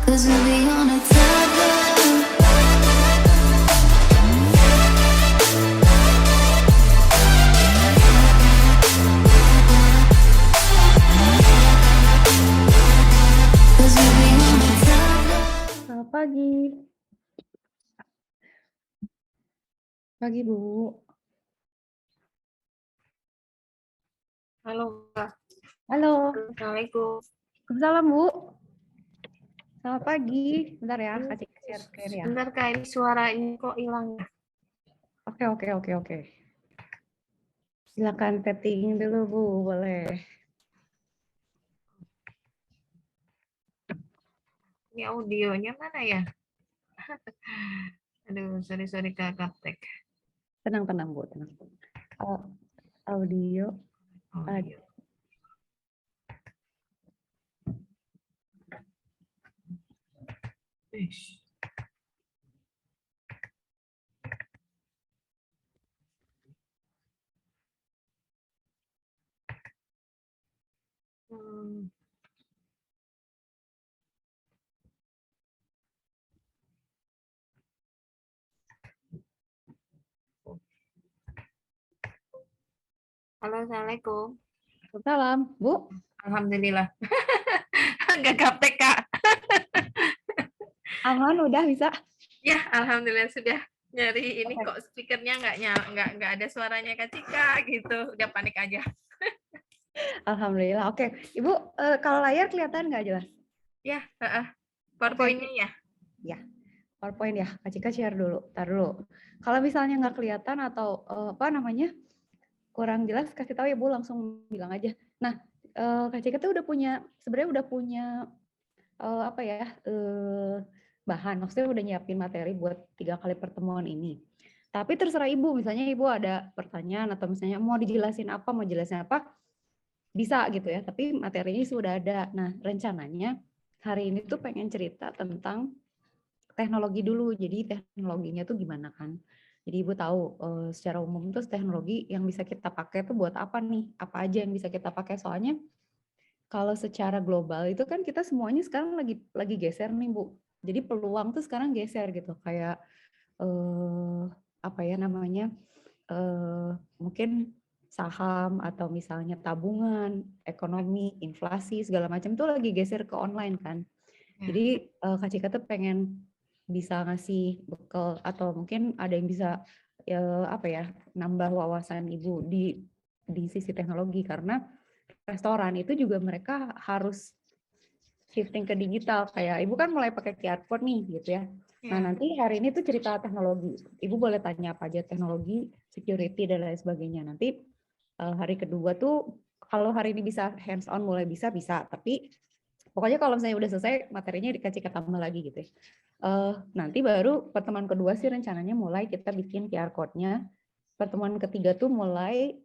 'Cause we'll be on a tether. Cause we'll be on a tether. Selamat pagi. Pagi, Bu. Halo, Kak. Halo. Assalamualaikum. Waalaikumsalam, Bu. Selamat pagi. Bentar ya, kasih share screen ya. Sebentar, Kak, ini suara ini kok hilang ya? Oke. Silakan setting dulu, Bu. Boleh. Ini audionya mana ya? Aduh, sorry Kak, Gaptek. Tenang, Bu. Tenang. Audio. Audio. Ish. Halo, Assalamualaikum. Waalaikumsalam, Bu. Alhamdulillah. Nggak Gaptek, Kak. Aman, udah bisa. Ya, Alhamdulillah sudah. Nyari ini Oke. kok speakernya nggak ada suaranya Kak Cika gitu. Udah panik aja. Alhamdulillah. Oke, Ibu, kalau layar kelihatan nggak jelas? Ya, PowerPoint-nya ya. Ya, PowerPoint ya. Kak Cika share dulu. Tar dulu. Kalau misalnya nggak kelihatan atau kurang jelas, kasih tahu ya, Bu. Langsung bilang aja. Nah, Kak Cika tuh sebenarnya udah punya bahan. Maksudnya udah nyiapin materi buat 3 kali pertemuan ini. Tapi terserah Ibu. Misalnya Ibu ada pertanyaan atau misalnya mau jelasin apa, bisa gitu ya. Tapi materinya sudah ada. Nah, rencananya hari ini tuh pengen cerita tentang teknologi dulu. Jadi teknologinya tuh gimana kan? Jadi Ibu tahu secara umum tuh teknologi yang bisa kita pakai tuh buat apa nih? Apa aja yang bisa kita pakai? Soalnya kalau secara global itu kan kita semuanya sekarang lagi geser nih, Bu. Jadi peluang tuh sekarang geser gitu. Kayak mungkin saham atau misalnya tabungan, ekonomi, inflasi segala macam tuh lagi geser ke online kan. Ya. Jadi Kak Cika tuh pengen bisa ngasih bekal atau mungkin ada yang bisa nambah wawasan Ibu di sisi teknologi, karena restoran itu juga mereka harus shifting ke digital. Kayak Ibu kan mulai pakai QR code nih gitu ya. Nah, nanti hari ini tuh cerita teknologi. Ibu boleh tanya apa aja teknologi, security dan lain sebagainya. Nanti hari kedua tuh kalau hari ini bisa hands on mulai bisa, tapi pokoknya kalau misalnya udah selesai materinya dikasih tambah lagi gitu ya. Nanti baru pertemuan kedua sih rencananya mulai kita bikin QR code-nya. Pertemuan ketiga tuh mulai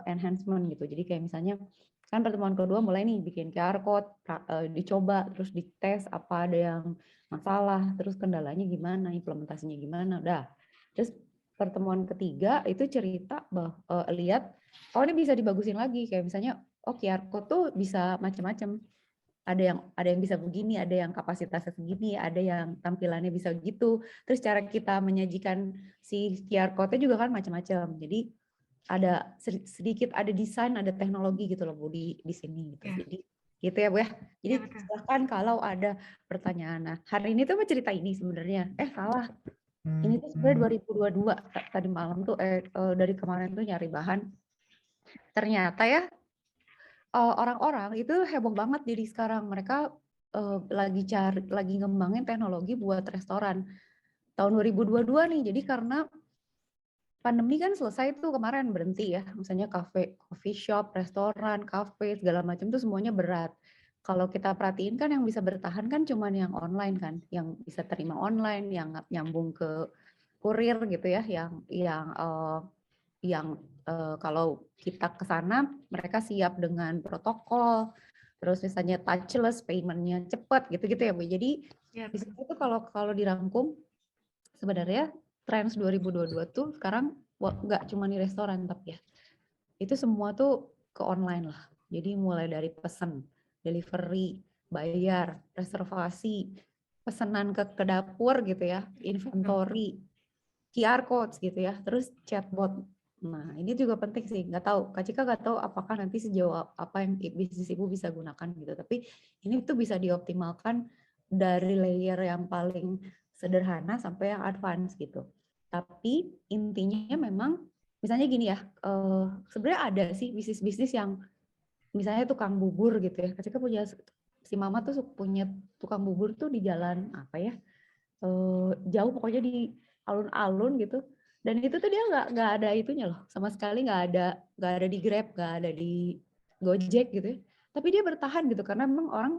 enhancement gitu. Jadi kayak misalnya kan pertemuan kedua mulai nih bikin QR code, dicoba, terus dites apa ada yang masalah, terus kendalanya gimana, implementasinya gimana, udah. Terus pertemuan ketiga itu cerita lihat, oh ini bisa dibagusin lagi, kayak misalnya, oh QR code tuh bisa macam-macam. Ada yang bisa begini, ada yang kapasitasnya segini, ada yang tampilannya bisa gitu. Terus cara kita menyajikan si QR code-nya juga kan macam-macam. Jadi ada sedikit ada desain, ada teknologi gitu loh Bu di sini gitu. Ya. Jadi gitu ya Bu ya. Jadi Ya, silahkan kalau ada pertanyaan. Nah, hari ini tuh mau cerita ini sebenarnya. Salah. Ini tuh sebenarnya 2022 tadi malam tuh dari kemarin tuh nyari bahan. Ternyata ya orang-orang itu heboh banget jadi sekarang. Mereka lagi ngembangin teknologi buat restoran. Tahun 2022 nih. Jadi karena pandemi kan selesai tuh kemarin, berhenti ya. Misalnya coffee shop, restoran, kafe, segala macam tuh semuanya berat. Kalau kita perhatiin kan yang bisa bertahan kan cuman yang online kan, yang bisa terima online, yang nyambung ke kurir gitu ya, yang kalau kita ke sana mereka siap dengan protokol, terus misalnya touchless, payment-nya cepat gitu-gitu ya Bu. Jadi Ya. di situ tuh kalau dirangkum sebenarnya Trends 2022 tuh sekarang nggak cuma di restoran tapi ya, itu semua tuh ke online lah. Jadi mulai dari pesan, delivery, bayar, reservasi, pesanan ke dapur gitu ya, inventory, QR codes gitu ya, terus chatbot. Nah, ini juga penting sih. Nggak tahu, Kak Cika nggak tahu apakah nanti sejauh apa yang bisnis ibu bisa gunakan gitu. Tapi ini tuh bisa dioptimalkan dari layer yang paling sederhana sampai yang advance gitu. Tapi intinya memang, misalnya gini ya, sebenarnya ada sih bisnis-bisnis yang misalnya tukang bubur gitu ya. Kak Cika punya, si mama tuh punya tukang bubur tuh di jalan apa ya, jauh pokoknya di alun-alun gitu, dan itu tuh dia nggak ada itunya loh, sama sekali nggak ada di Grab, nggak ada di Gojek gitu ya, tapi dia bertahan gitu karena memang orang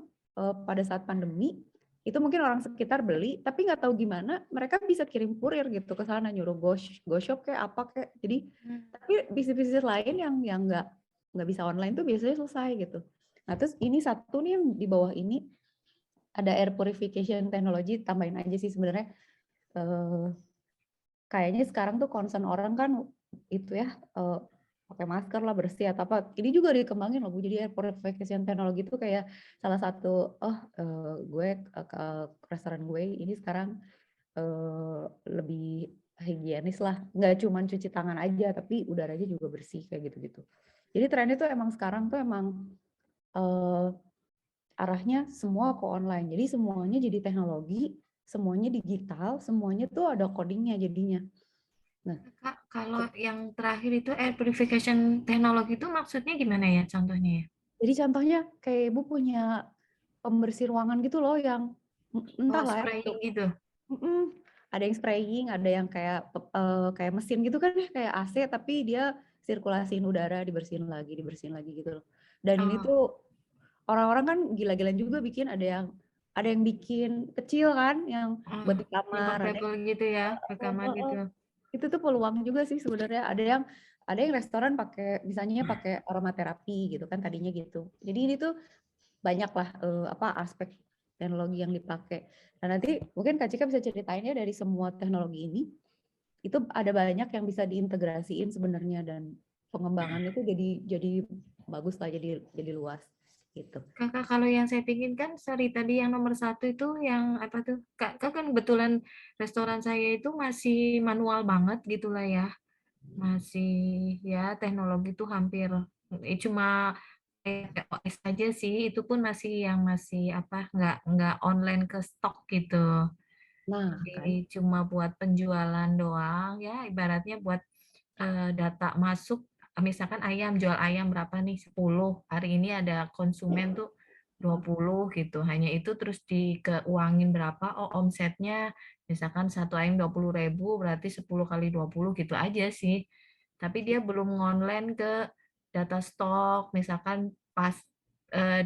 pada saat pandemi itu mungkin orang sekitar beli tapi nggak tahu gimana mereka bisa kirim kurir gitu ke sana, nyuruh GoShop kayak apa kayak, jadi tapi bisnis-bisnis lain yang nggak bisa online tuh biasanya selesai gitu. Nah terus ini satu nih yang di bawah ini ada air purification technology, tambahin aja sih sebenarnya. Kayaknya sekarang tuh concern orang kan itu ya, pakai masker lah, bersih atau apa. Ini juga dikembangin loh Bu. Jadi air purification technology itu kayak salah satu, gue ke restoran gue ini sekarang lebih higienis lah. Nggak cuma cuci tangan aja, tapi udaranya juga bersih kayak gitu-gitu. Jadi trennya tuh emang sekarang tuh emang arahnya semua ke online. Jadi semuanya jadi teknologi, semuanya digital, semuanya tuh ada codingnya jadinya. Nah, Kak, kalau yang terakhir itu air purification teknologi itu maksudnya gimana ya contohnya ya? jadi contohnya kayak Ibu punya pembersih ruangan gitu loh yang Oh, entahlah ya, spraying gitu. ada yang spraying, ada yang kayak mesin gitu kan ya, kayak AC tapi dia sirkulasiin udara, dibersihin lagi gitu loh. Dan ini Oh, tuh orang-orang kan gila-gilaan juga bikin, ada yang bikin kecil kan yang oh, buat di yang kamar, ada yang portable gitu ya, rekaman oh, gitu. itu tuh peluang juga sih sebenarnya. Ada yang restoran pakai, misalnya pakai aromaterapi gitu kan tadinya gitu. Jadi ini tuh banyak lah aspek teknologi yang dipakai. Nah nanti mungkin Kak Cika bisa ceritainnya dari semua teknologi ini, itu ada banyak yang bisa diintegrasiin sebenarnya, dan pengembangannya tuh jadi bagus lah, jadi luas gitu. Kakak, kalau yang saya pingin kan, sorry tadi yang nomor satu itu yang apa tuh? Kak kan kebetulan restoran saya itu masih manual banget gitulah ya. Masih ya teknologi itu hampir cuma POS aja sih, itu pun masih apa, nggak online ke stok gitu. Nah kan, Jadi cuma buat penjualan doang ya, ibaratnya buat data masuk, misalkan ayam, jual ayam berapa nih, 10, hari ini ada konsumen tuh 20 gitu, hanya itu terus dikeuangin berapa, oh omsetnya misalkan satu ayam 20.000, berarti 10 kali 20 gitu aja sih. Tapi dia belum ngonlen ke data stok, misalkan pas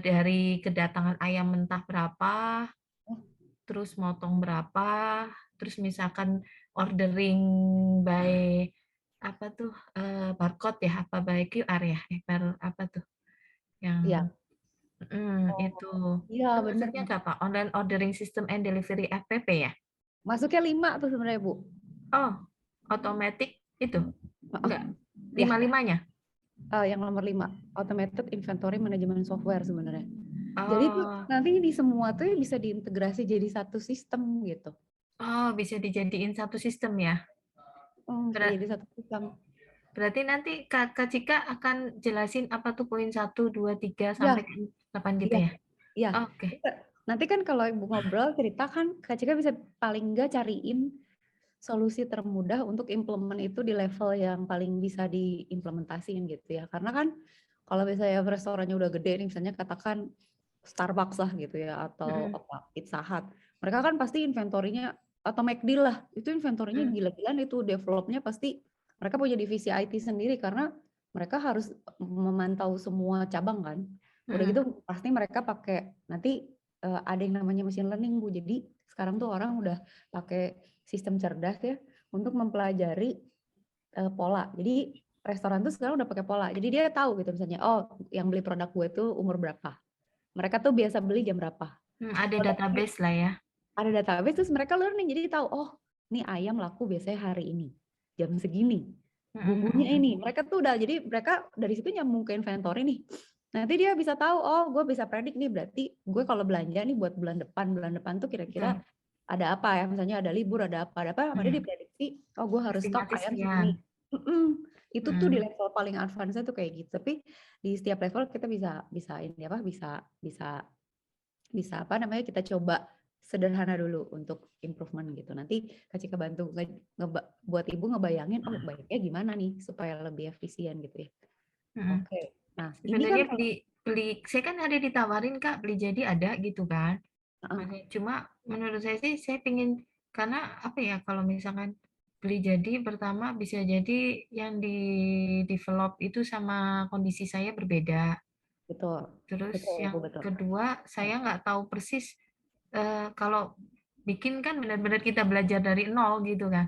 dari kedatangan ayam mentah berapa, terus motong berapa, terus misalkan ordering by apa tuh, barcode ya, apa by QR ya, apa tuh iya, yang itu. iya Itu bener. maksudnya apa? Online ordering system and delivery FPP ya? Masuknya 5 tuh sebenarnya Bu. Oh, automatic itu? Enggak, Ya, lima-limanya? yang nomor 5, Automated Inventory Management Software sebenarnya. Jadi tuh Oh, nanti di semua tuh bisa diintegrasi jadi satu sistem gitu. oh bisa dijadiin satu sistem ya? Bisa jadi satu sistem. Berarti nanti Kak Cika akan jelasin apa tuh poin 1, 2, 3 Iya, sampai ke 8 gitu iya, ya? iya. Oke. Nanti kan kalau Ibu ngobrol cerita kan Kak Cika bisa paling enggak cariin solusi termudah untuk implement itu di level yang paling bisa diimplementasiin gitu ya. Karena kan kalau misalnya restorannya udah gede nih, misalnya katakan Starbucks lah gitu ya, atau Mm-mm. apa Pizza Hut, mereka kan pasti inventorinya, atau McD lah, itu inventorinya Mm. gila-gilaan, itu developnya pasti mereka punya divisi IT sendiri karena mereka harus memantau semua cabang kan. Udah gitu Mm. pasti mereka pakai nanti ada yang namanya machine learning Bu. Jadi sekarang tuh orang udah pakai sistem cerdas ya untuk mempelajari pola. Jadi restoran tuh sekarang udah pakai pola. Jadi dia tahu gitu misalnya, oh yang beli produk gue tuh umur berapa. Mereka tuh biasa beli jam berapa. Ada Kalau database lah ya. ada database terus mereka learning, jadi tahu, oh nih ayam laku biasanya hari ini, jam segini. Mm, mm, Bumbunya mm, ini. Mereka tuh udah, jadi mereka dari situ nyambung ke inventory nih. Nanti dia bisa tahu, oh gue bisa predik nih, berarti gue kalau belanja nih buat bulan depan tuh kira-kira Betul. ada apa ya, misalnya ada libur, ada apa, sama dia Hmm. diprediksi, oh gue harus stok Estimasi ayam sekian. segini. Itu tuh di Hmm. level paling advance tuh kayak gitu. Tapi di setiap level kita bisa ini apa, bisa apa namanya, kita coba sederhana dulu untuk improvement gitu. Nanti Kak Cika bantu buat ibu ngebayangin, oh baiknya gimana nih supaya lebih efisien gitu ya. Hmm. Oke. Nah, ini kan Sebenarnya kalau beli saya kan ada ditawarin Kak, beli jadi ada gitu kan. Heeh, Masih cuma menurut saya sih saya pingin, karena apa ya, kalau misalkan beli jadi pertama bisa jadi yang di develop itu sama kondisi saya berbeda. betul, Terus betul yang Ibu, betul. kedua saya nggak tahu persis, kalau bikin kan benar-benar kita belajar dari nol gitu kan.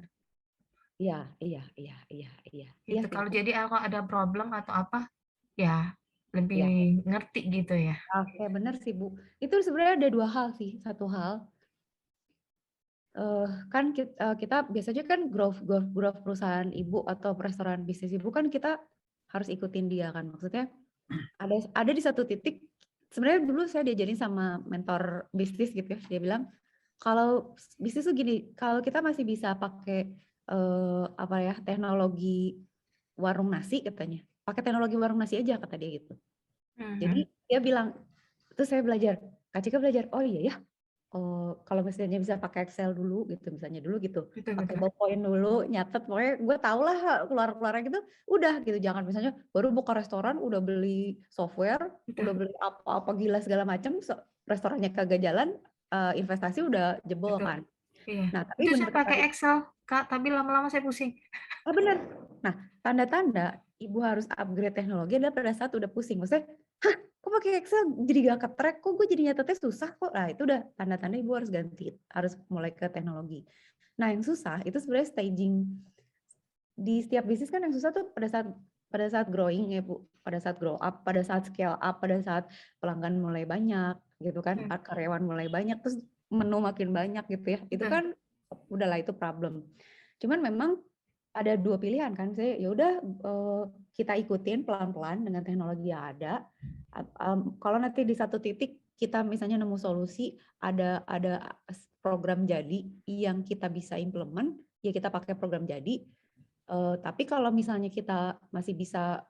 Iya, iya, iya, iya, iya, iya Gitu. sih Kalau Ibu. jadi kalau ada problem atau apa ya lebih Iya. ngerti gitu ya. Oke, bener sih Bu. Itu sebenarnya ada dua hal sih. Satu hal, kan kita biasanya kan growth perusahaan Ibu atau restoran bisnis Ibu kan kita harus ikutin dia kan. Maksudnya ada di satu titik, sebenarnya dulu saya diajarin sama mentor bisnis gitu ya. Dia bilang, kalau bisnis tuh gini, kalau kita masih bisa pakai apa ya, teknologi warung nasi katanya. Pakai teknologi warung nasi aja kata dia gitu. Mhm. Jadi dia bilang, terus saya belajar, Kak Cika belajar, oh iya ya, kalau misalnya bisa pakai Excel dulu gitu, misalnya dulu gitu, Betul pakai betul. ballpoint dulu, nyatet, pokoknya gue tau lah keluar-keluarnya gitu, udah gitu, jangan misalnya baru buka restoran, udah beli software, udah Betul. beli apa-apa gila segala macam, restorannya kagak jalan, investasi udah jebol Betul. kan. Iya. Nah tapi Itu bener saya kata pakai Excel, Kak, tapi lama-lama saya pusing. bener. Nah, tanda-tanda ibu harus upgrade teknologi adalah pada saat udah pusing. Maksudnya, hah, kok pakai Excel jadi gak ke-track, kok gue jadi nyatetnya susah kok. Nah, itu udah tanda-tanda ibu harus ganti, harus mulai ke teknologi. Nah, yang susah itu sebenarnya staging. Di setiap bisnis kan yang susah tuh pada saat growing ya Bu, pada saat grow up, pada saat scale up, pada saat pelanggan mulai banyak gitu kan, Hmm. karyawan mulai banyak, terus menu makin banyak gitu ya. Itu Betul. kan udahlah itu problem. Cuman memang ada dua pilihan kan, saya ya udah kita ikutin pelan-pelan dengan teknologi yang ada. Kalau nanti di satu titik kita misalnya nemu solusi, ada program jadi yang kita bisa implement, ya kita pakai program jadi. Tapi kalau misalnya kita masih bisa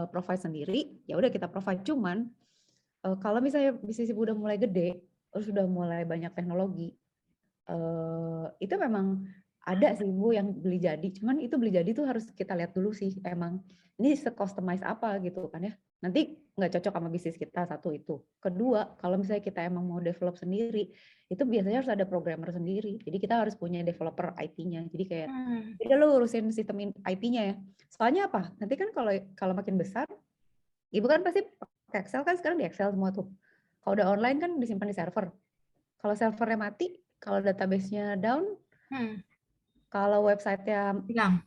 provide sendiri, ya udah kita provide. Cuman kalau misalnya bisnis ibu udah mulai gede, terus sudah mulai banyak teknologi, itu memang ada sih Bu yang beli jadi, cuman itu beli jadi tuh harus kita lihat dulu sih emang ini se-customize apa gitu kan ya. Nanti nggak cocok sama bisnis kita, satu itu. Kedua, kalau misalnya kita emang mau develop sendiri, itu biasanya harus ada programmer sendiri. Jadi kita harus punya developer IT-nya. Jadi kayak, Hmm. udah lu urusin sistem IT-nya ya. Soalnya apa? Nanti kan kalau kalau makin besar, ibu kan pasti pakai Excel kan, sekarang di Excel semua tuh. Kalau udah online kan disimpan di server. Kalau servernya mati, kalau database-nya down, Hmm. kalau website-nya, Bilang.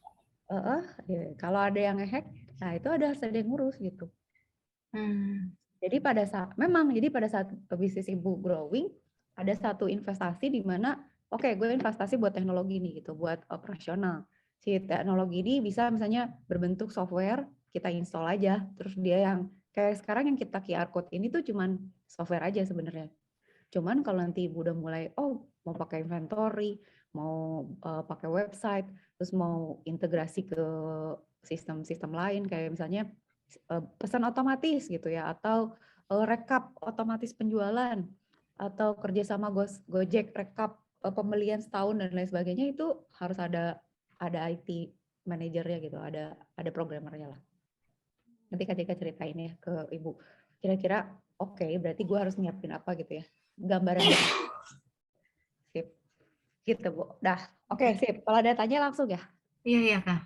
ya, kalau ada yang ngehack, nah itu ada yang ngurus gitu. Hmm. Jadi jadi pada saat bisnis ibu growing, ada satu investasi di mana, oke, gue investasi buat teknologi nih gitu, buat operasional. Si teknologi ini bisa misalnya berbentuk software, kita install aja, terus dia yang kayak sekarang yang kita QR code ini tuh cuman software aja sebenarnya. Cuman kalau nanti ibu udah mulai, oh mau pakai inventory, mau pakai website, terus mau integrasi ke sistem-sistem lain kayak misalnya pesan otomatis gitu ya, atau rekap otomatis penjualan, atau kerjasama Gojek rekap pembelian setahun dan lain sebagainya, itu harus ada IT manajernya gitu, ada programmernya lah. Nanti Kak Jeka ceritain ya ke ibu. Kira-kira oke, berarti gue harus nyiapin apa gitu ya, gambaran. Sip, gitu Bu. Dah, oke sip. Kalau ada tanya langsung ya. Iya iya Kak.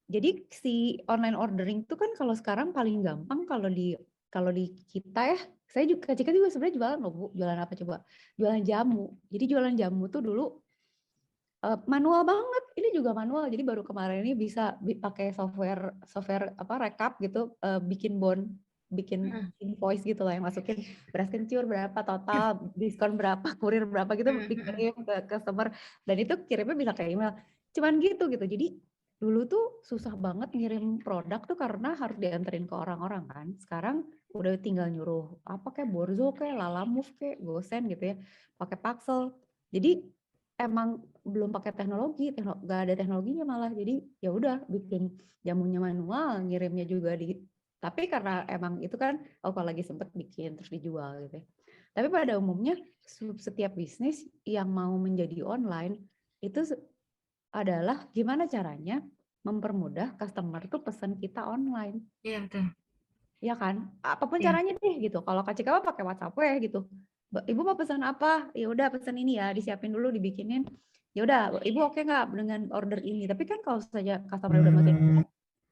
Jadi si online ordering itu kan kalau sekarang paling gampang kalau di kita ya. Saya juga juga sebenarnya jualan loh Bu. Jualan apa coba? Jualan jamu. Jadi jualan jamu tuh dulu manual banget. Ini juga manual. Jadi baru kemarin ini bisa pakai software apa rekap gitu, bikin bikin Hmm. invoice gitu lah, yang masukin beras kencur berapa total, diskon berapa, kurir berapa gitu Hmm. dikirim ke customer, dan itu kirimnya bisa ke email. Cuman gitu. Jadi dulu tuh susah banget ngirim produk tuh karena harus dianterin ke orang-orang kan. Sekarang udah tinggal nyuruh apa kayak Borzo kayak Lalamove kayak Gosen gitu ya, pakai Paxel. Jadi emang belum pakai teknologi, nggak ada teknologinya malah. Jadi ya udah bikin jamunya manual, ngirimnya juga tapi karena emang itu kan kalau lagi sempet bikin terus dijual gitu ya. Tapi pada umumnya setiap bisnis yang mau menjadi online itu adalah gimana caranya mempermudah customer tuh pesan kita online. Iya betul. Ya kan? Apapun Iya. caranya deh gitu. Kalau Kak Cika mah pakai WhatsApp ya gitu. Ibu mau pesan apa? Ya udah pesan ini ya, disiapin dulu, dibikinin. Ya udah, Ibu oke nggak dengan order ini? Tapi kan kalau saja customer udah makin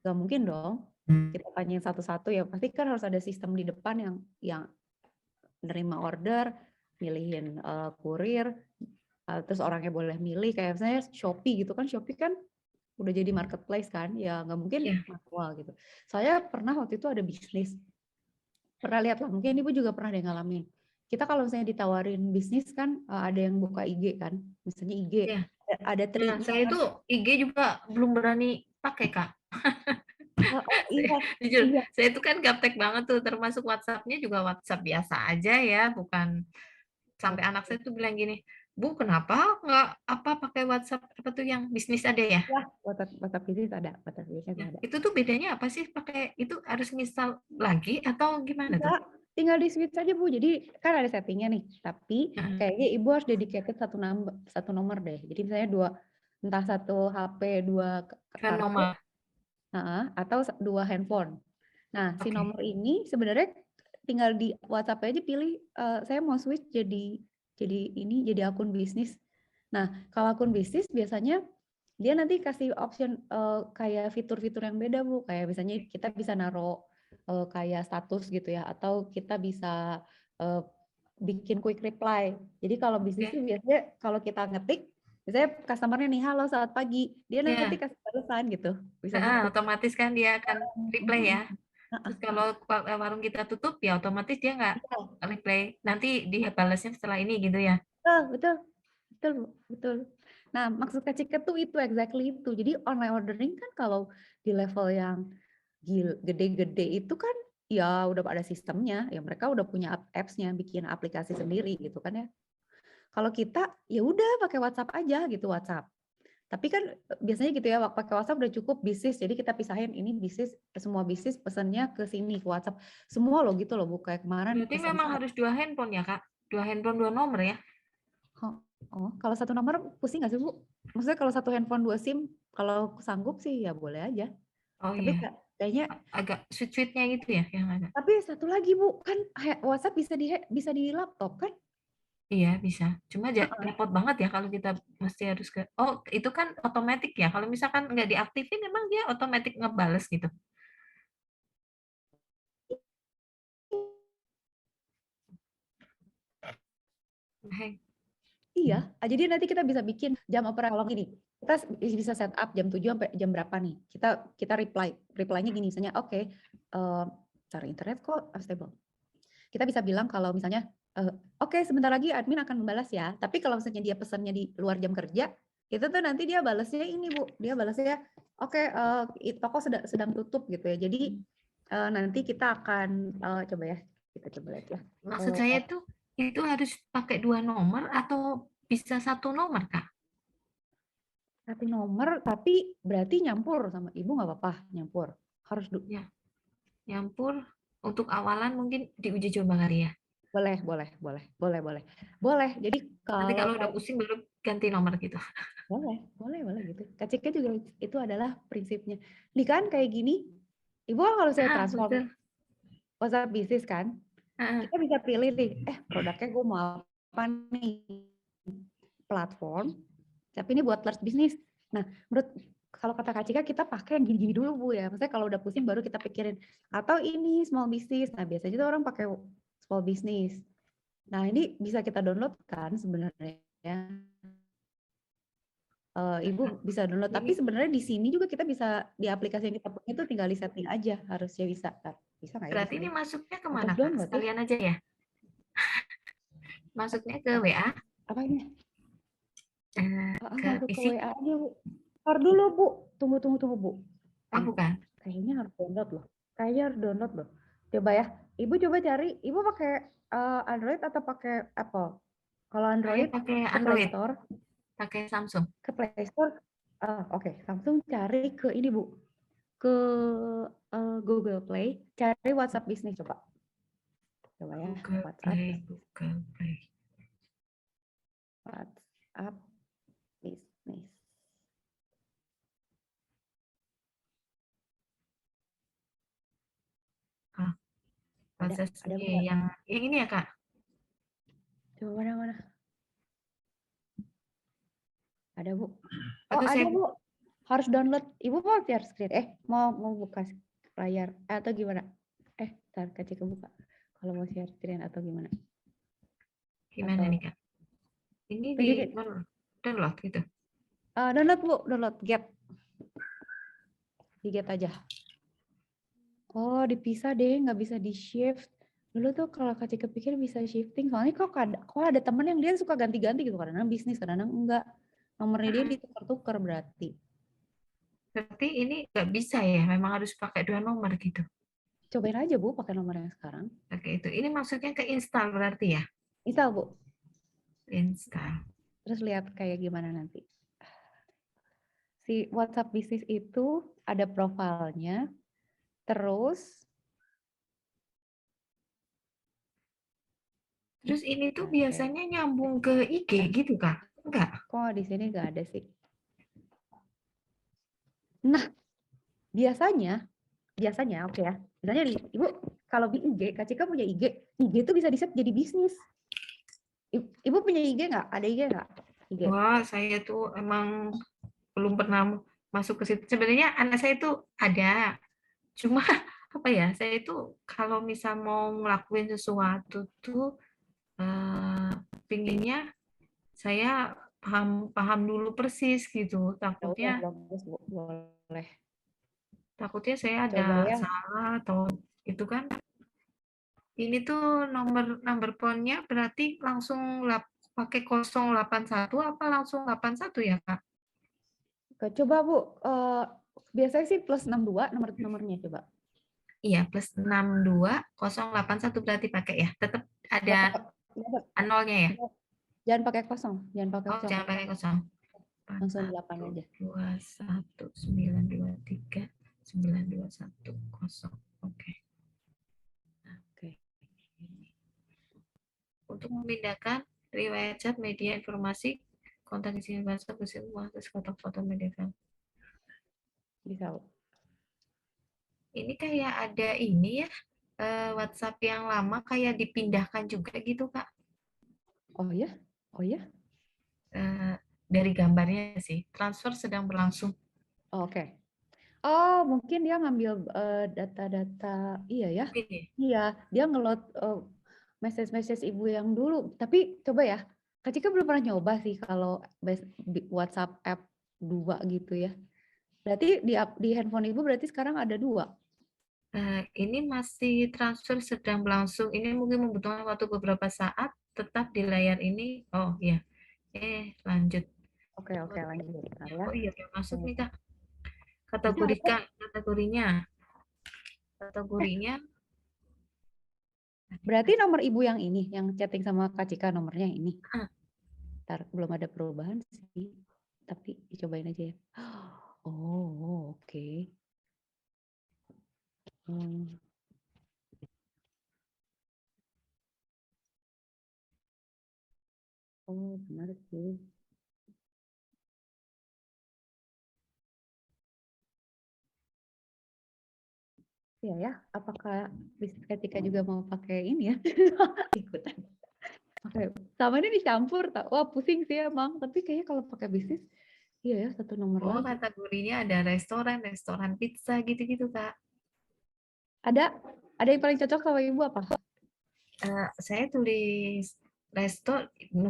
nggak mungkin dong. Kita tanyain satu-satu ya. Pasti kan harus ada sistem di depan yang nerima order, milihin kurir, terus orangnya boleh milih. Kayak misalnya Shopee gitu kan. Shopee kan udah jadi marketplace kan. Ya nggak mungkin Iya. manual gitu. Saya pernah waktu itu ada bisnis. Pernah lihat lah, mungkin Ibu juga pernah deh ngalamin. Kita kalau misalnya ditawarin bisnis kan ada yang buka IG kan, misalnya IG Iya. ada Nah, triknya saya kan. itu IG juga belum berani pakai, Kak. Oh iya, Jujur, iya. saya itu kan gaptek banget tuh, termasuk WhatsApp-nya juga WhatsApp biasa aja ya, bukan sampai anak saya tuh bilang gini, Bu, kenapa nggak apa pakai WhatsApp apa tuh yang bisnis ada ya? Ya, WhatsApp bisnis ada, WhatsApp bisnis Ya, ada. itu tuh bedanya apa sih pakai itu harus install lagi atau gimana tuh? Enggak, tinggal di switch aja Bu. Jadi kan ada settingnya nih, tapi Heeh. kayaknya Ibu harus dedicated satu nomor deh. Jadi misalnya entah satu HP, dua Kan kartu, nomor. atau dua handphone. Nah, si Oke. nomor ini sebenarnya tinggal di WhatsApp aja pilih saya mau switch jadi akun bisnis. Nah, kalau akun bisnis biasanya dia nanti kasih option kayak fitur-fitur yang beda Bu. Kayak misalnya kita bisa naruh kayak status gitu ya, atau kita bisa eh, bikin quick reply. Jadi kalau bisnis Oke. tuh biasanya kalau kita ngetik, misalnya customer-nya nih, halo selamat pagi, dia nanti Ya, kasih balasan gitu, bisa heeh, gitu. otomatis kan dia akan reply ya. Heeh, Terus kalau warung kita tutup ya otomatis dia nggak iya. reply. Nanti dia balasnya setelah ini gitu ya. Betul, betul, Bu, betul. Nah, maksud Kak Cika tuh itu exactly itu. Jadi online ordering kan kalau di level yang gede-gede itu kan ya udah ada sistemnya, ya mereka udah punya apps-nya, bikin aplikasi sendiri gitu kan ya. Kalau kita ya udah pakai WhatsApp aja gitu, WhatsApp. Tapi kan biasanya gitu ya, pakai WhatsApp udah cukup bisnis, jadi kita pisahin ini bisnis, semua bisnis pesannya ke sini ke WhatsApp. Semua loh gitu loh, Bu. Kayak kemarin Berarti pesan memang harus 2 handphone ya, Kak? 2 handphone 2 nomor ya? kalau satu nomor pusing nggak sih Bu? Maksudnya kalau satu handphone 2 SIM, kalau sanggup sih ya boleh aja. Oh Tapi iya, kayaknya, agak sweet-sweetnya gitu ya yang ada? tapi satu lagi Bu, kan WhatsApp bisa di laptop kan? Iya bisa, cuma repot banget ya kalau kita mesti harus ke oh itu kan otomatis ya, kalau misalkan nggak diaktifin emang dia otomatis ngebales gitu? Heng, Iya, jadi nanti kita bisa bikin jam operasi kalau gini. Kita bisa set up jam 7 sampai jam berapa nih. Kita reply-nya gini misalnya, oke, cari internet kok stable. Kita bisa bilang kalau misalnya oke, sebentar lagi admin akan membalas ya. Tapi kalau misalnya dia pesannya di luar jam kerja, itu tuh nanti dia balasnya ini Bu. Dia balasnya oke, toko sedang tutup gitu ya. Jadi nanti kita akan coba ya, kita coba lihat ya. maksud saya itu harus pakai 2 nomor atau bisa 1 nomor, Kak? Satu nomor, tapi berarti nyampur sama ibu nggak apa-apa nyampur. Harus Ya, nyampur untuk awalan mungkin diuji coba kali ya? boleh, boleh, boleh, boleh, boleh, boleh. Jadi Nanti kalau kalau udah pusing baru ganti nomor gitu. boleh, boleh, boleh gitu. Kak Cika juga itu adalah prinsipnya. Nih kan kayak gini, ibu kan kalau saya Ah, transform betul. WhatsApp bisnis kan, Heeh. kita bisa pilih nih, produknya gue mau apa nih, platform, tapi ini buat large bisnis. Nah, menurut kalau kata Kak Cika kita pakai yang gini-gini dulu Bu ya. Maksudnya kalau udah pusing baru kita pikirin. Atau ini small business. Nah, biasanya tuh orang pakai small business. Nah, ini bisa kita download kan sebenarnya. Ibu bisa download. Tapi Jadi sebenarnya di sini juga kita bisa, di aplikasi yang kita punya itu tinggal di setting aja. Harusnya bisa. Bisa nggak ya di berarti sini? ini masuknya Auto kemana, Kak? download ya? Sekalian aja ya? Masuknya ke WA? Apa ini? Ke Masuk ke fisik? WA aja Bu. Ntar dulu Bu. Tunggu Bu. Oh, bukan? Kayaknya harus download loh. Kayaknya harus download loh. Coba ya. Ibu coba cari. Ibu pakai Android atau pakai Apple? Kalau Saya Android pakai ke Play Android, Store, pakai Samsung. Oke, langsung cari ke ini Bu, ke Google Play, cari WhatsApp Business coba. Coba ya, Google WhatsApp Play, Google Play. Business. Ah, Ada proses ada Bu. yang ini ya Kak. Coba mana? Ada Bu. Oh, Atau ada saya Bu. Harus download. Ibu mau share screen? Mau buka layar atau gimana? Ntar Kak Cika buka. Kalau mau share screen atau gimana? gimana Atau nih Kak? Ini di tunjukin. download gitu. Download Bu, download Get. Di Get aja. Oh, dipisah deh, nggak bisa di shift. Dulu tuh kalau Kak Cika pikir bisa shifting, soalnya kok ada temen yang dia suka ganti-ganti gitu, kadang bisnis, kadang enggak. Nomornya dia ditukar-tukar berarti. Berarti ini nggak bisa ya, memang harus pakai 2 nomor gitu. Cobain aja Bu, pakai nomor yang sekarang. Oke itu. Ini maksudnya ke install berarti ya? Install Bu, Install. terus lihat kayak gimana nanti. Si WhatsApp bisnis itu ada profilnya, terus Terus ini tuh Oke. biasanya nyambung ke IG gitu Kak? Enggak? Kok di sini nggak ada sih? Nah, biasanya oke ya. Misalnya Ibu kalau di IG, Kak Cika punya IG itu bisa di-set jadi bisnis. Ibu punya IG nggak? Ada IG nggak? IG. Wah, saya tuh emang belum pernah masuk ke situ. Sebenarnya anak saya itu ada. Cuma apa ya, saya itu kalau misal mau ngelakuin sesuatu tuh pinginnya saya paham dulu persis gitu. Ya udah bagus Bu, boleh. Takutnya saya ada Coba ya. salah atau itu kan. Ini tuh nomor phone-nya berarti langsung pakai 081 apa langsung 81 ya, Kak? Coba Bu, biasanya sih plus 62 nomornya coba. Iya, plus 62081 berarti pakai ya. Tetap ada Dapat, dapat. nolnya ya. Jangan pakai kosong, jangan pakai Oh, kosong. jangan pakai kosong. Langsung 8 aja. 4191939210. Oke. Oke. Untuk memindahkan riwayat chat, media, informasi, kontak isi WhatsApp, terus foto-foto media file. Bisa Bu. Ini kayak ada ini ya, WhatsApp yang lama kayak dipindahkan juga gitu, Kak. Oh ya? Oh ya? Dari gambarnya sih, transfer sedang berlangsung. Oke. Oh, mungkin dia ngambil data-data, iya ya? Mungkin ya. Iya, dia ngeload message-message ibu yang dulu. Tapi coba ya, Kak Cika belum pernah nyoba sih kalau WhatsApp app 2 gitu ya. Berarti di handphone ibu berarti sekarang ada 2. Ini masih transfer sedang berlangsung. Ini mungkin membutuhkan waktu beberapa saat, tetap di layar ini. Oh iya, lanjut. Oke, lanjut. Bentar ya. Oh iya, masuk nih Kak. Bisa. Kategorinya. Berarti nomor ibu yang ini, yang chatting sama Kak Cika nomornya ini. Ntar belum ada perubahan sih, tapi dicobain aja ya. Oh, oke. Oh, benar sih. Iya ya, apakah bisnis ketika juga mau pakai ini ya? Ikutan. Oke, sama ini dicampur tak? Wah, pusing sih emang. Tapi kayaknya kalau pakai bisnis, iya ya, satu nomor Oh, lagi. kategorinya ada restoran pizza gitu-gitu, Kak. Ada yang paling cocok sama ibu apa? Saya tulis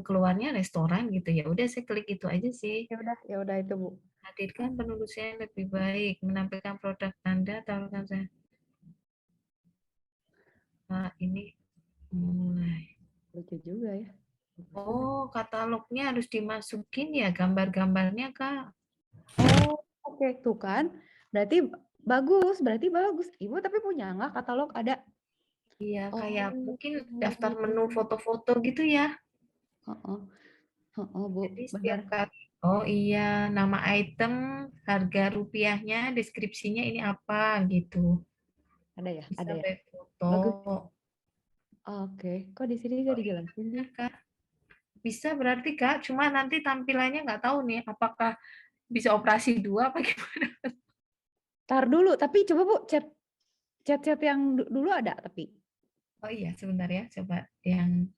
keluarnya restoran gitu ya. Udah saya klik itu aja sih. Ya udah itu Bu. Hadirkan penulisan yang lebih baik, menampilkan produk Anda, tawarkan saya. Ini mulai. Lucu juga ya. Oh, katalognya harus dimasukin ya gambar-gambarnya, Kak. Oh, oke tuh kan. Berarti bagus. Ibu tapi punya nggak katalog ada? Iya, kayak Oh, mungkin daftar menu foto-foto gitu ya. heeh, heeh, Bu, Jadi benar. setiap kali, oh iya, nama item, harga rupiahnya, deskripsinya ini apa gitu. Ada ya, Bisa ada ya. by Bagus. foto. Oke, kok di sini nggak Oh iya, dijelasin sih? benar Kak. Bisa berarti Kak, cuma nanti tampilannya nggak tahu nih, apakah bisa operasi dua apa gimana. Tar dulu, tapi coba Bu, chat-chat yang dulu ada tapi. Oh iya, sebentar ya, coba yang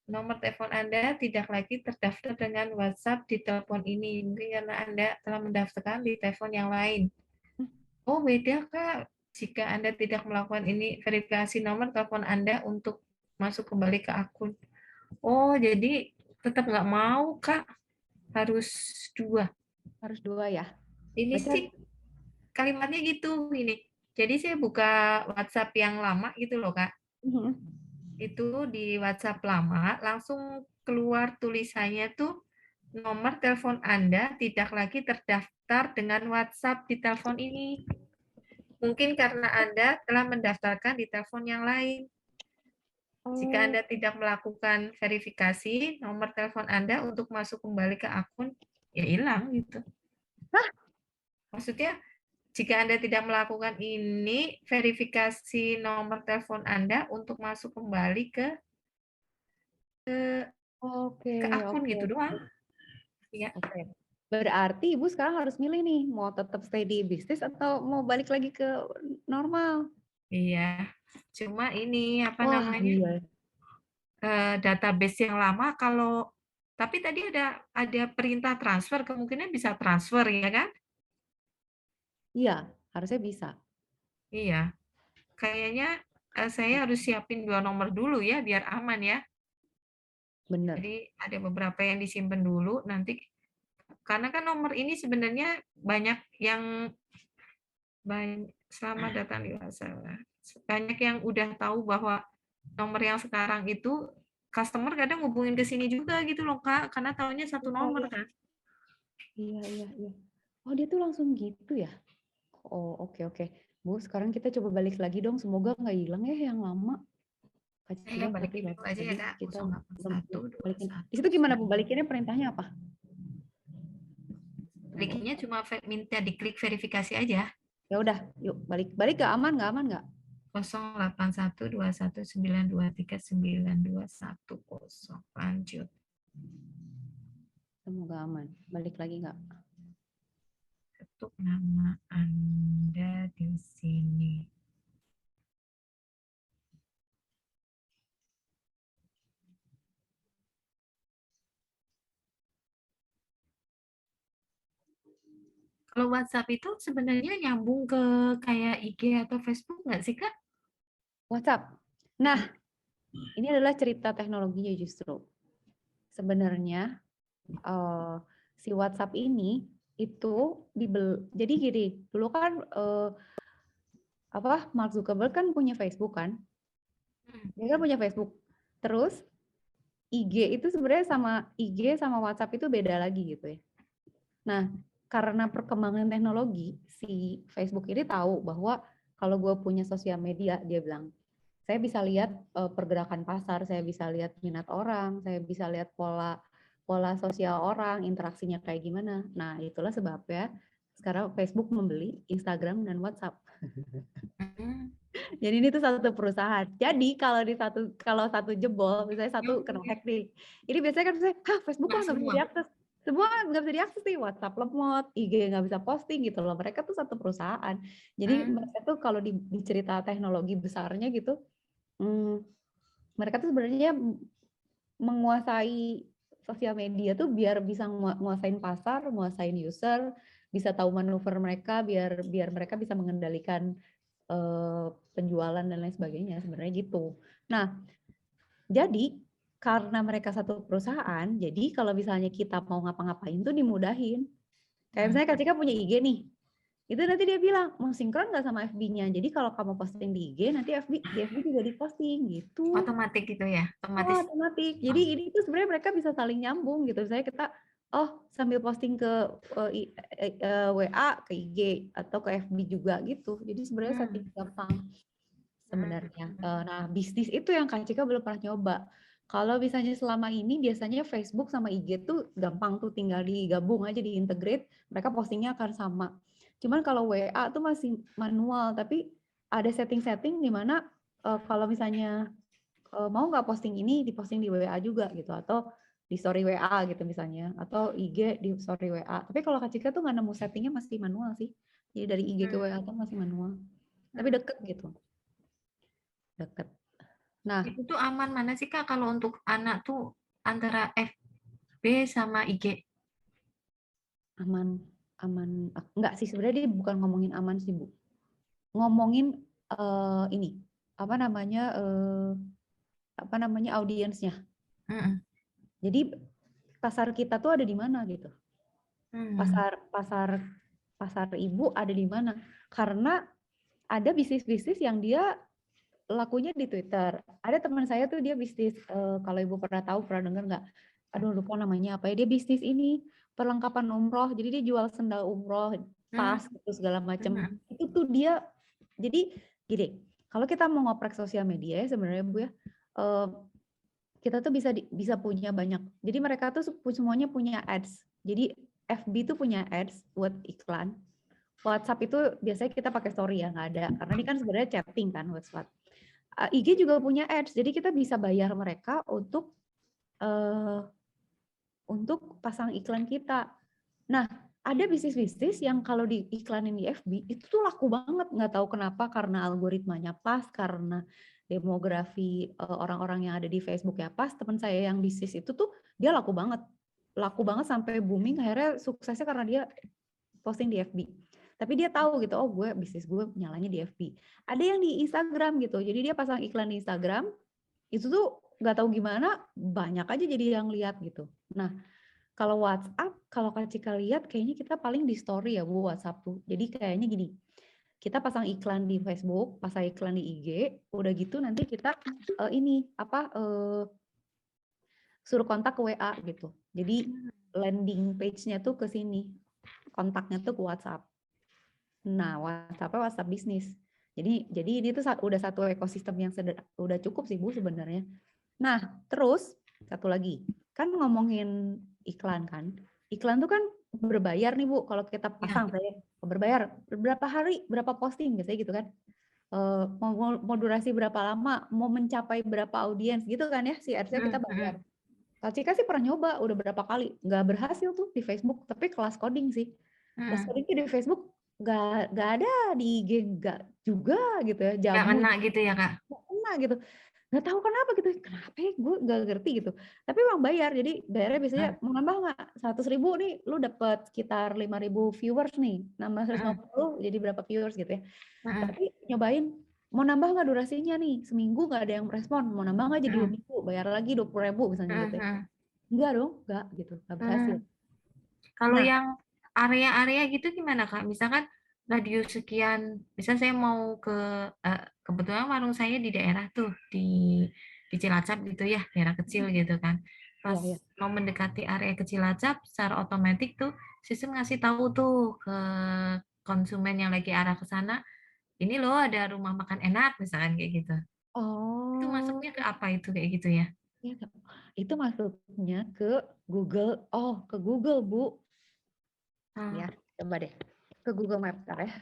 nomor telepon Anda tidak lagi terdaftar dengan WhatsApp di telepon ini. Mungkin karena Anda telah mendaftarkan di telepon yang lain. Hmm, Oh, beda, Kak. Jika Anda tidak melakukan ini, verifikasi nomor telepon Anda untuk masuk kembali ke akun. Oh, jadi tetap nggak mau, Kak. Harus dua. harus dua ya. Ini Berarti sih kalimatnya gitu, ini. Jadi saya buka WhatsApp yang lama gitu loh, Kak. mhm. Itu di WhatsApp lama, langsung keluar tulisannya tuh, nomor telepon Anda tidak lagi terdaftar dengan WhatsApp di telepon ini. Mungkin karena Anda telah mendaftarkan di telepon yang lain. Jika Oh, Anda tidak melakukan verifikasi nomor telepon Anda untuk masuk kembali ke akun, ya hilang gitu. hah? Maksudnya, jika Anda tidak melakukan ini, verifikasi nomor telepon Anda untuk masuk kembali Oke, ke akun oke, gitu doang. Ya, oke. Berarti Ibu sekarang harus milih nih, mau tetap stay di bisnis atau mau balik lagi ke normal? iya. Cuma ini apa Wah, namanya? iya. Database yang lama kalau tapi tadi ada perintah transfer, kemungkinan bisa transfer ya kan? Iya, harusnya bisa. Iya. Kayaknya, saya harus siapin 2 nomor dulu ya, biar aman ya. Bener. Jadi ada beberapa yang disimpan dulu, nanti karena kan nomor ini sebenarnya banyak yang selamat datang di WhatsApp. Banyak yang udah tahu bahwa nomor yang sekarang itu customer kadang hubungin ke sini juga gitu loh, Kak, karena taunya satu Iya, nomor iya, kan. iya, iya, iya. Oh, dia tuh langsung gitu ya? Oh, oke, oke. Bu, sekarang kita coba balik lagi dong. Semoga nggak hilang ya yang lama. Kak Saya Cika nanti balikin dulu balik aja ya, lagi. Kak, Kita belum balikin. Di 081219. situ gimana Bu? Balikinnya perintahnya apa? Bikinnya cuma minta diklik verifikasi aja. Ya udah, yuk balik. Balik nggak aman? Nggak aman nggak? 081219239210. Lanjut. Semoga aman. Balik lagi nggak? Ketuk nama Anda di sini. Kalau WhatsApp itu sebenarnya nyambung ke kayak IG atau Facebook nggak sih, Kak? WhatsApp. Nah, ini adalah cerita teknologinya justru. Sebenarnya si WhatsApp ini itu jadi gini, dulu kan apa Mark Zuckerberg kan punya Facebook kan? Dia kan punya Facebook. Terus IG itu sebenarnya sama IG sama WhatsApp itu beda lagi gitu ya. Nah, karena perkembangan teknologi, si Facebook ini tahu bahwa kalau gue punya sosial media, dia bilang, saya bisa lihat pergerakan pasar, saya bisa lihat minat orang, saya bisa lihat pola pola sosial orang, interaksinya kayak gimana. Nah, itulah sebabnya sekarang Facebook membeli Instagram dan WhatsApp. Hmm. Jadi ini tuh satu perusahaan. Jadi kalau satu jebol, misalnya satu kena hack nih. Ini biasanya kan saya, Facebook Nah, kok nggak bisa semua. diakses. Semua nggak bisa diakses nih, WhatsApp lemot, IG nggak bisa posting gitu loh. Mereka tuh satu perusahaan. Jadi Hmm. mereka tuh kalau di cerita teknologi besarnya gitu, mereka tuh sebenarnya menguasai sosial media tuh biar bisa menguasain pasar, menguasain user, bisa tahu manuver mereka biar biar mereka bisa mengendalikan penjualan dan lain sebagainya sebenarnya gitu. Nah, jadi karena mereka satu perusahaan, jadi kalau misalnya kita mau ngapa-ngapain tuh dimudahin. Kayak misalnya Kak Cika punya IG nih, itu nanti dia bilang mau sinkron nggak sama FB-nya. Jadi kalau kamu posting di IG, nanti di FB juga diposting gitu. Otomatis gitu ya, Oh, otomatis. otomatis. Jadi ini tuh sebenarnya mereka bisa saling nyambung gitu. Misalnya kita, sambil posting ke WA, ke IG atau ke FB juga gitu. Jadi sebenarnya Hmm. setting gampang. sebenarnya. Nah, bisnis itu yang Kak Cika belum pernah nyoba. Kalau misalnya selama ini biasanya Facebook sama IG tuh gampang tuh tinggal digabung aja, diintegrate, mereka postingnya akan sama. Cuman kalau WA tuh masih manual, tapi ada setting-setting di mana kalau misalnya mau nggak posting ini, diposting di WA juga gitu, atau di story WA gitu misalnya, atau IG di story WA. Tapi kalau Kak Cika tuh nggak nemu settingnya, masih manual sih. Jadi dari IG ke WA tuh masih manual. Tapi deket gitu, deket. Nah, Itu tuh aman mana sih Kak kalau untuk anak tuh antara FB sama IG? aman, aman. Enggak sih, sebenarnya dia bukan ngomongin aman sih, Bu. Ngomongin ini, apa namanya audiensnya. Mm-mm. Jadi pasar kita tuh ada di mana gitu. Hmm. Pasar ibu ada di mana? Karena ada bisnis-bisnis yang dia lakunya di Twitter. Ada teman saya tuh dia bisnis, kalau ibu pernah tahu, pernah dengar nggak? Aduh lupa namanya apa ya. Dia bisnis ini perlengkapan umroh. Jadi dia jual sendal umroh, tas gitu segala macam. Itu tuh dia. Jadi gini, kalau kita mau ngoprek sosial media ya sebenarnya Bu ya, kita tuh bisa punya banyak. Jadi mereka tuh semuanya punya ads. Jadi FB tuh punya ads buat iklan. WhatsApp itu biasanya kita pakai story ya, nggak ada. Karena ini kan sebenarnya chatting kan WhatsApp. IG juga punya ads, jadi kita bisa bayar mereka untuk pasang iklan kita. Nah, ada bisnis-bisnis yang kalau diiklanin di FB itu tuh laku banget, nggak tahu kenapa, karena algoritmanya pas, karena demografi orang-orang yang ada di Facebook ya pas. Teman saya yang bisnis itu tuh dia laku banget sampai booming, akhirnya suksesnya karena dia posting di FB. Tapi dia tahu gitu, oh bisnis gue nyalanya di FB. Ada yang di Instagram gitu, jadi dia pasang iklan di Instagram, itu tuh nggak tahu gimana, banyak aja jadi yang lihat gitu. Nah, kalau WhatsApp, kalau Kak Cika lihat, kayaknya kita paling di story ya Bu, WhatsApp tuh. Jadi kayaknya gini, kita pasang iklan di Facebook, pasang iklan di IG, udah gitu nanti kita suruh kontak ke WA gitu. Jadi landing page-nya tuh ke sini, kontaknya tuh ke WhatsApp. Nah, WhatsApp bisnis. Jadi ini tuh udah satu ekosistem yang udah cukup sih Bu sebenarnya. Nah, terus satu lagi, kan ngomongin iklan kan. Iklan tuh kan berbayar nih Bu, kalau kita pasang saya berbayar berapa hari, berapa posting biasanya gitu kan. Mau durasi berapa lama, mau mencapai berapa audiens gitu kan ya, si ads-nya kita bayar. Kak Cika sih pernah nyoba udah berapa kali, nggak berhasil tuh di Facebook, tapi kelas coding sih. Kelas coding di Facebook nggak ada, di IG nggak juga gitu ya, Nggak jamu kena gitu ya Kak? nggak kena gitu, nggak tahu kenapa gitu, kenapa ya gue nggak ngerti gitu. Tapi emang bayar, jadi bayarnya biasanya mau nambah nggak, 100.000 nih lu dapat sekitar 5.000 viewers nih, nambah 150 jadi berapa viewers gitu ya. Tapi nyobain mau nambah nggak durasinya nih, seminggu nggak ada yang merespon, mau nambah nggak jadi 2 minggu, bayar lagi 20.000 misalnya gitu ya. Enggak dong, enggak gitu, nggak berhasil. Kalau Nah, yang area-area gitu gimana Kak? Misalkan radius sekian, misal saya mau kebetulan warung saya di daerah tuh, di Cilacap gitu ya, daerah kecil gitu kan. Pas iya. mau mendekati area Cilacap, secara otomatis tuh sistem ngasih tahu tuh ke konsumen yang lagi arah ke sana, ini loh ada rumah makan enak, misalkan kayak gitu. Itu Oh, masuknya ke apa itu kayak gitu ya? ya, itu masuknya ke Google. Oh, ke Google, Bu. Ya, coba deh. Ke Google Maps ntar ya.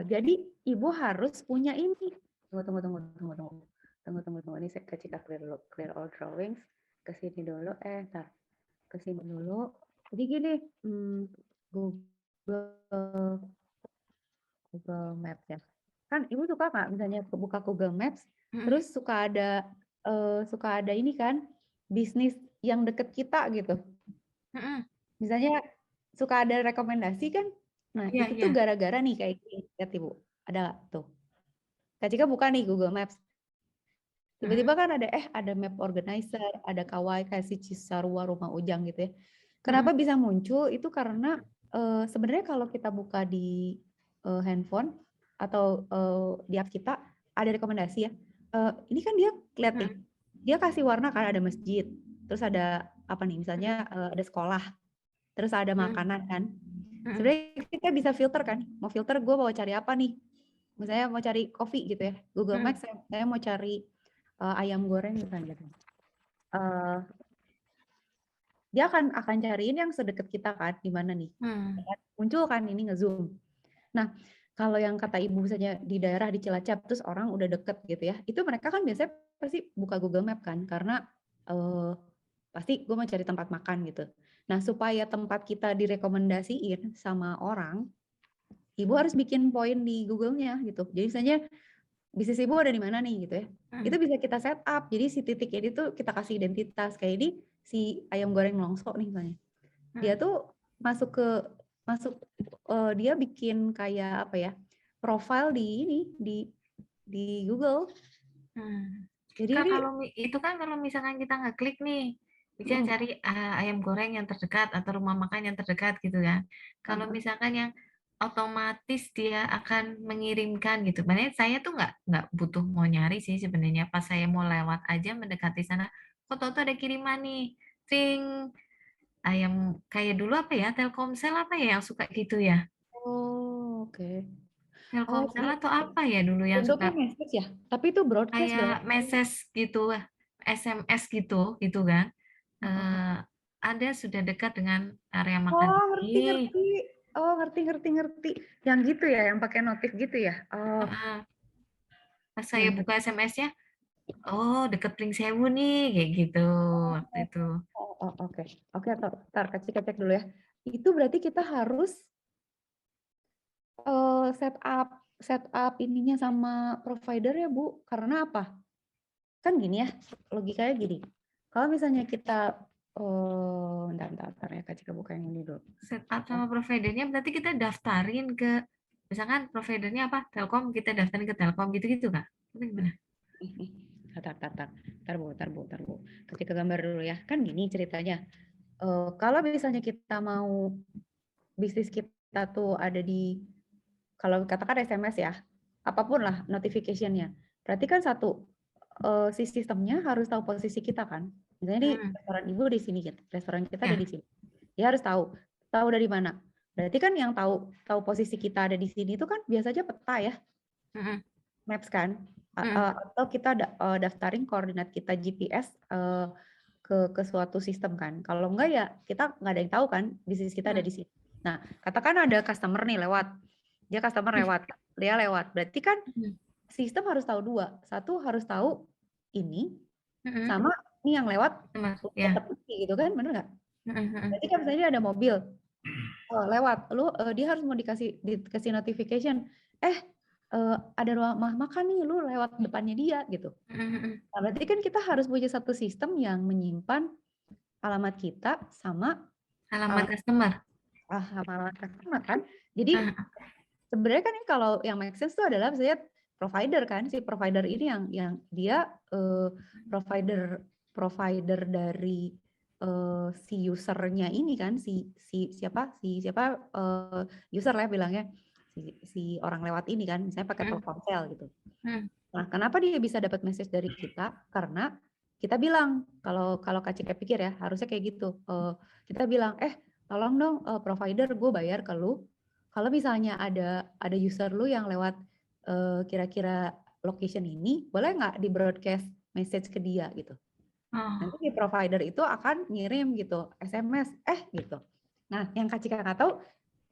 Jadi Ibu harus punya ini. Tunggu. Ini saya Cika clear all drawings. Ke sini dulu. Ntar. Ke sini dulu. Jadi gini, Google Maps ya. Kan Ibu suka nggak misalnya buka Google Maps, terus suka ada ini kan, bisnis yang deket kita gitu. Misalnya suka ada rekomendasi kan. Nah, Iya, itu iya. tuh gara-gara nih kayak gini. Lihat Ibu, ada nggak tuh? Kak Cika buka nih Google Maps. Tiba-tiba kan ada map organizer, ada Kawai, kayak si Cisarua, Rumah Ujang gitu ya. Kenapa bisa muncul? Itu karena sebenarnya kalau kita buka di handphone atau di app kita ada rekomendasi ya. Ini kan dia lihat nih, dia kasih warna kan, ada masjid, terus ada apa nih, misalnya ada sekolah, terus ada makanan kan. Sebenarnya kita bisa filter kan, mau filter gue mau cari apa nih. misalnya mau cari kopi gitu ya, Google Hmm. Maps saya mau cari ayam goreng misalnya gitu. Eh, dia akan cariin yang sedekat kita kan, di mana nih. Hmm. Muncul kan ini nge-zoom. Nah, kalau yang kata ibu misalnya di daerah di Cilacap terus orang udah deket gitu ya, itu mereka kan biasanya pasti buka Google Map kan, karena pasti gue mau cari tempat makan gitu. Nah, supaya tempat kita direkomendasiin sama orang, ibu harus bikin poin di Google-nya gitu. Jadi misalnya bisnis ibu ada di mana nih gitu ya. Itu bisa kita set up. Jadi si titik ini tuh kita kasih identitas. Kayak ini si ayam goreng Longso nih misalnya. Dia tuh masuk dia bikin kayak apa ya? Profile di ini di Google. Jadi Kak, ini itu kan kalau misalkan kita ngeklik nih, bisa mm, cari ayam goreng yang terdekat atau rumah makan yang terdekat gitu kan. Kalau mm, misalkan yang otomatis dia akan mengirimkan gitu. Makanya saya tuh nggak butuh mau nyari sih sebenarnya. Pas saya mau lewat aja mendekati sana, kok tahu ada kiriman nih. Ting, ayam kayak dulu apa ya? Telkomsel apa ya yang suka gitu ya? oh, oke. Oh, Telkomsel jadi atau apa ya dulu yang suka bentuknya message ya. Tapi itu broadcast kayak berarti. message gitu, SMS gitu, gitu kan. Heeh. Ada sudah dekat dengan area makan Oh, ngerti ini. ngerti. Oh, ngerti ngerti ngerti. Yang gitu ya, yang pakai notif gitu ya. Oh, Heeh. Pas saya yang buka SMS-nya, oh deket Pring Sewu nih, kayak gitu waktu itu. oke. Oke, tar cek dulu ya. Itu berarti kita harus set up ininya sama provider ya, Bu. Karena apa? Kan gini ya, logikanya gini. Kalau misalnya kita bentar ya, Kak Cika buka yang ini dulu. Setup sama providernya berarti kita daftarin ke, misalkan providernya apa? Telkom, kita daftarin ke Telkom gitu-gitu, Kak? Itu gimana? Nih. Tar, Bu. Kak Cika gambar dulu ya. Kan gini ceritanya. Kalau misalnya kita mau bisnis kita tuh ada di, kalau katakan SMS ya, apapun lah notification-nya. Berarti kan satu, si sistemnya harus tahu posisi kita kan. Misalnya di Hmm, restoran ibu di sini, restoran kita ada ya. di sini. Dia harus tahu dari mana. Berarti kan yang tahu posisi kita ada di sini itu kan biasanya peta ya, Mm-mm. maps kan. Mm-mm. Atau kita daftarin koordinat kita GPS ke suatu sistem kan. Kalau enggak ya kita nggak ada yang tahu kan bisnis kita ada Mm. di sini. Nah, katakan ada customer nih lewat. Dia lewat. Berarti kan Mm. sistem harus tahu dua. Satu harus tahu ini Mm-mm. sama ini yang lewat Benar, ya. tetap ini gitu kan, bener nggak? Mm-mm. Mm-mm. Berarti kan misalnya ada mobil lewat, dia harus mau dikasih notification. Ada rumah makan nih, lu lewat depannya dia gitu. Mm-mm. Nah, berarti kan kita harus punya satu sistem yang menyimpan alamat kita sama Alamat alamat customer. alamat customer kan. Jadi Ah, sebenarnya kan ini kalau yang make sense itu adalah misalnya provider kan, si provider ini yang dia provider dari si usernya ini kan, siapa user lah bilangnya, si orang lewat ini kan, misalnya pakai mm, Telkomsel gitu. mm, Nah, kenapa dia bisa dapat message dari kita? Karena kita bilang, kalau Kak Cika pikir ya, harusnya kayak gitu. Kita bilang, tolong dong provider, gue bayar ke lu. Kalau misalnya ada user lu yang lewat kira-kira location ini, boleh nggak di broadcast message ke dia gitu. Nanti oh, di provider itu akan ngirim gitu, SMS, gitu. Nah, yang Kak Cika nggak tahu,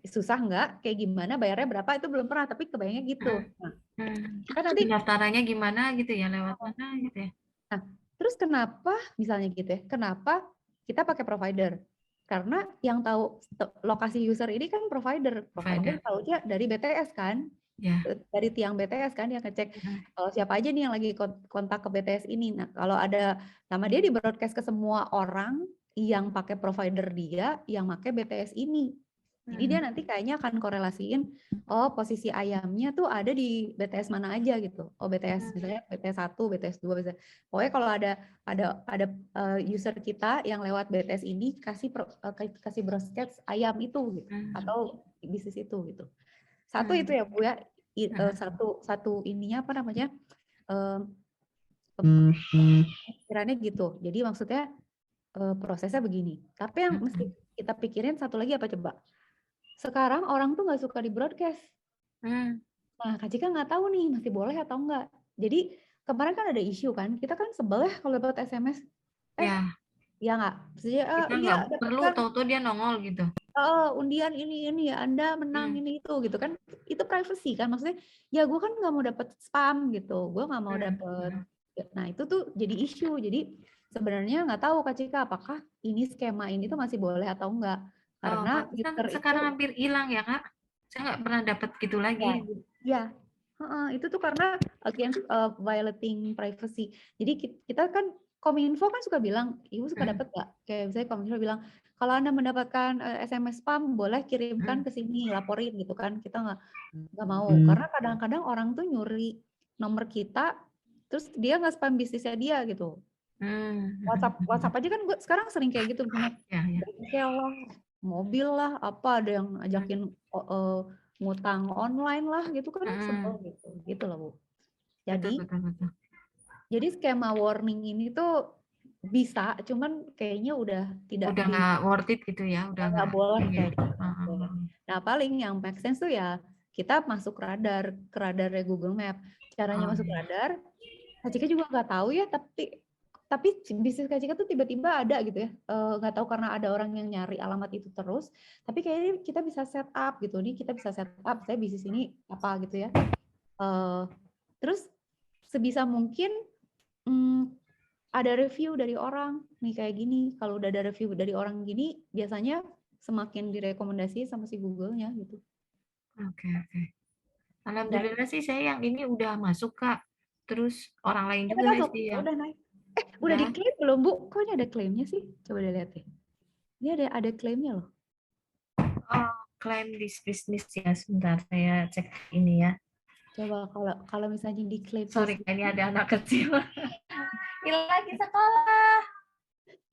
susah nggak, kayak gimana, bayarnya berapa, itu belum pernah, tapi kebayangnya gitu. mm, Nah, mm. kan nanti Pendaftarannya gimana gitu ya, lewat mana gitu ya? Nah, terus kenapa misalnya gitu ya? Kenapa kita pakai provider? Karena yang tahu lokasi user ini kan provider. Provider Provider, tahunya dari BTS kan, ya. dari tiang BTS kan yang ngecek Mm, siapa aja nih yang lagi kontak ke BTS ini. Nah, kalau ada nama dia di broadcast ke semua orang yang pakai provider dia yang pakai BTS ini. Jadi dia mm, nanti kayaknya akan korelasiin, oh posisi ayamnya tuh ada di BTS mana aja gitu. Oh BTS mm, misalnya BTS 1, BTS 2, BTS. Pokoknya kalau ada user kita yang lewat BTS ini kasih broadcast ayam itu gitu mm, atau bisnis itu gitu. Satu itu mm, ya Bu ya, mm, satu ininya apa namanya? Pikirannya gitu. Jadi maksudnya prosesnya begini. Tapi yang mesti mm, kita pikirin satu lagi apa coba? Sekarang orang tuh nggak suka di broadcast. mm. Nah, Kak Cika nggak tahu nih masih boleh atau enggak. Jadi kemarin kan ada isu kan, kita kan sebel ya kalau dapat SMS. Ya, Ya nggak? Maksudnya, kita iya nggak dapat perlu kan tahu-tahu dia nongol gitu. undian ini ya Anda menang Hmm, ini itu gitu kan. Itu privacy kan, maksudnya ya gue kan nggak mau dapat spam gitu, gue nggak mau dapat. hmm. Nah itu tuh jadi isu. Jadi sebenarnya nggak tahu Kak Cika apakah ini skema ini tuh masih boleh atau enggak. Oh, Karena pantesan user itu sekarang hampir hilang ya, Kak. Saya nggak pernah dapat gitu lagi. ya, ya. Itu tuh karena against violating privacy. Jadi kita kan Kominfo kan suka bilang, ibu suka Hmm, dapat nggak? Kayak misalnya Kominfo bilang, kalau Anda mendapatkan SMS spam, boleh kirimkan hmm, ke sini, laporin gitu kan. Kita nggak mau. Karena kadang-kadang orang tuh nyuri nomor kita, terus dia nggak spam bisnisnya dia gitu. WhatsApp aja kan gue sekarang sering kayak gitu, misalnya Ya, ya. bengkel lah, mobil lah, apa ada yang Hmm, ajakin ngutang online lah gitu kan sebel hmm. gitu loh Bu. Betul, Jadi betul, betul. skema warning ini tuh bisa, cuman kayaknya udah tidak Udah nggak worth it gitu ya, udah nggak boleh iya. kayaknya. Heeh. Nah paling yang make sense tuh ya kita masuk ke radarnya Google Map. Caranya Oh, masuk iya. radar, Kak Cika juga nggak tahu ya, tapi bisnis Kak Cika tuh tiba-tiba ada gitu ya. Nggak tahu karena ada orang yang nyari alamat itu terus, tapi kayaknya kita bisa set up gitu. Nih kita bisa set up, saya bisnis ini apa gitu ya. Eh, Terus sebisa mungkin ada review dari orang nih kayak gini. Kalau udah ada review dari orang gini, biasanya semakin direkomendasi sama si Google-nya gitu. Oke, oke. Dan Alhamdulillah sih saya yang ini udah masuk, Kak. Terus orang lain udah juga masuk, sih yang udah naik. Udah udah. diklaim belum Bu? Kok ini ada klaimnya sih? Coba dilihat deh. Ini ada klaimnya loh. Oh, klaim this business ya. Sebentar saya cek ini ya. Coba kalau kalau misalnya diklaim Sorry, this ini ada anak kecil. Ila lagi sekolah.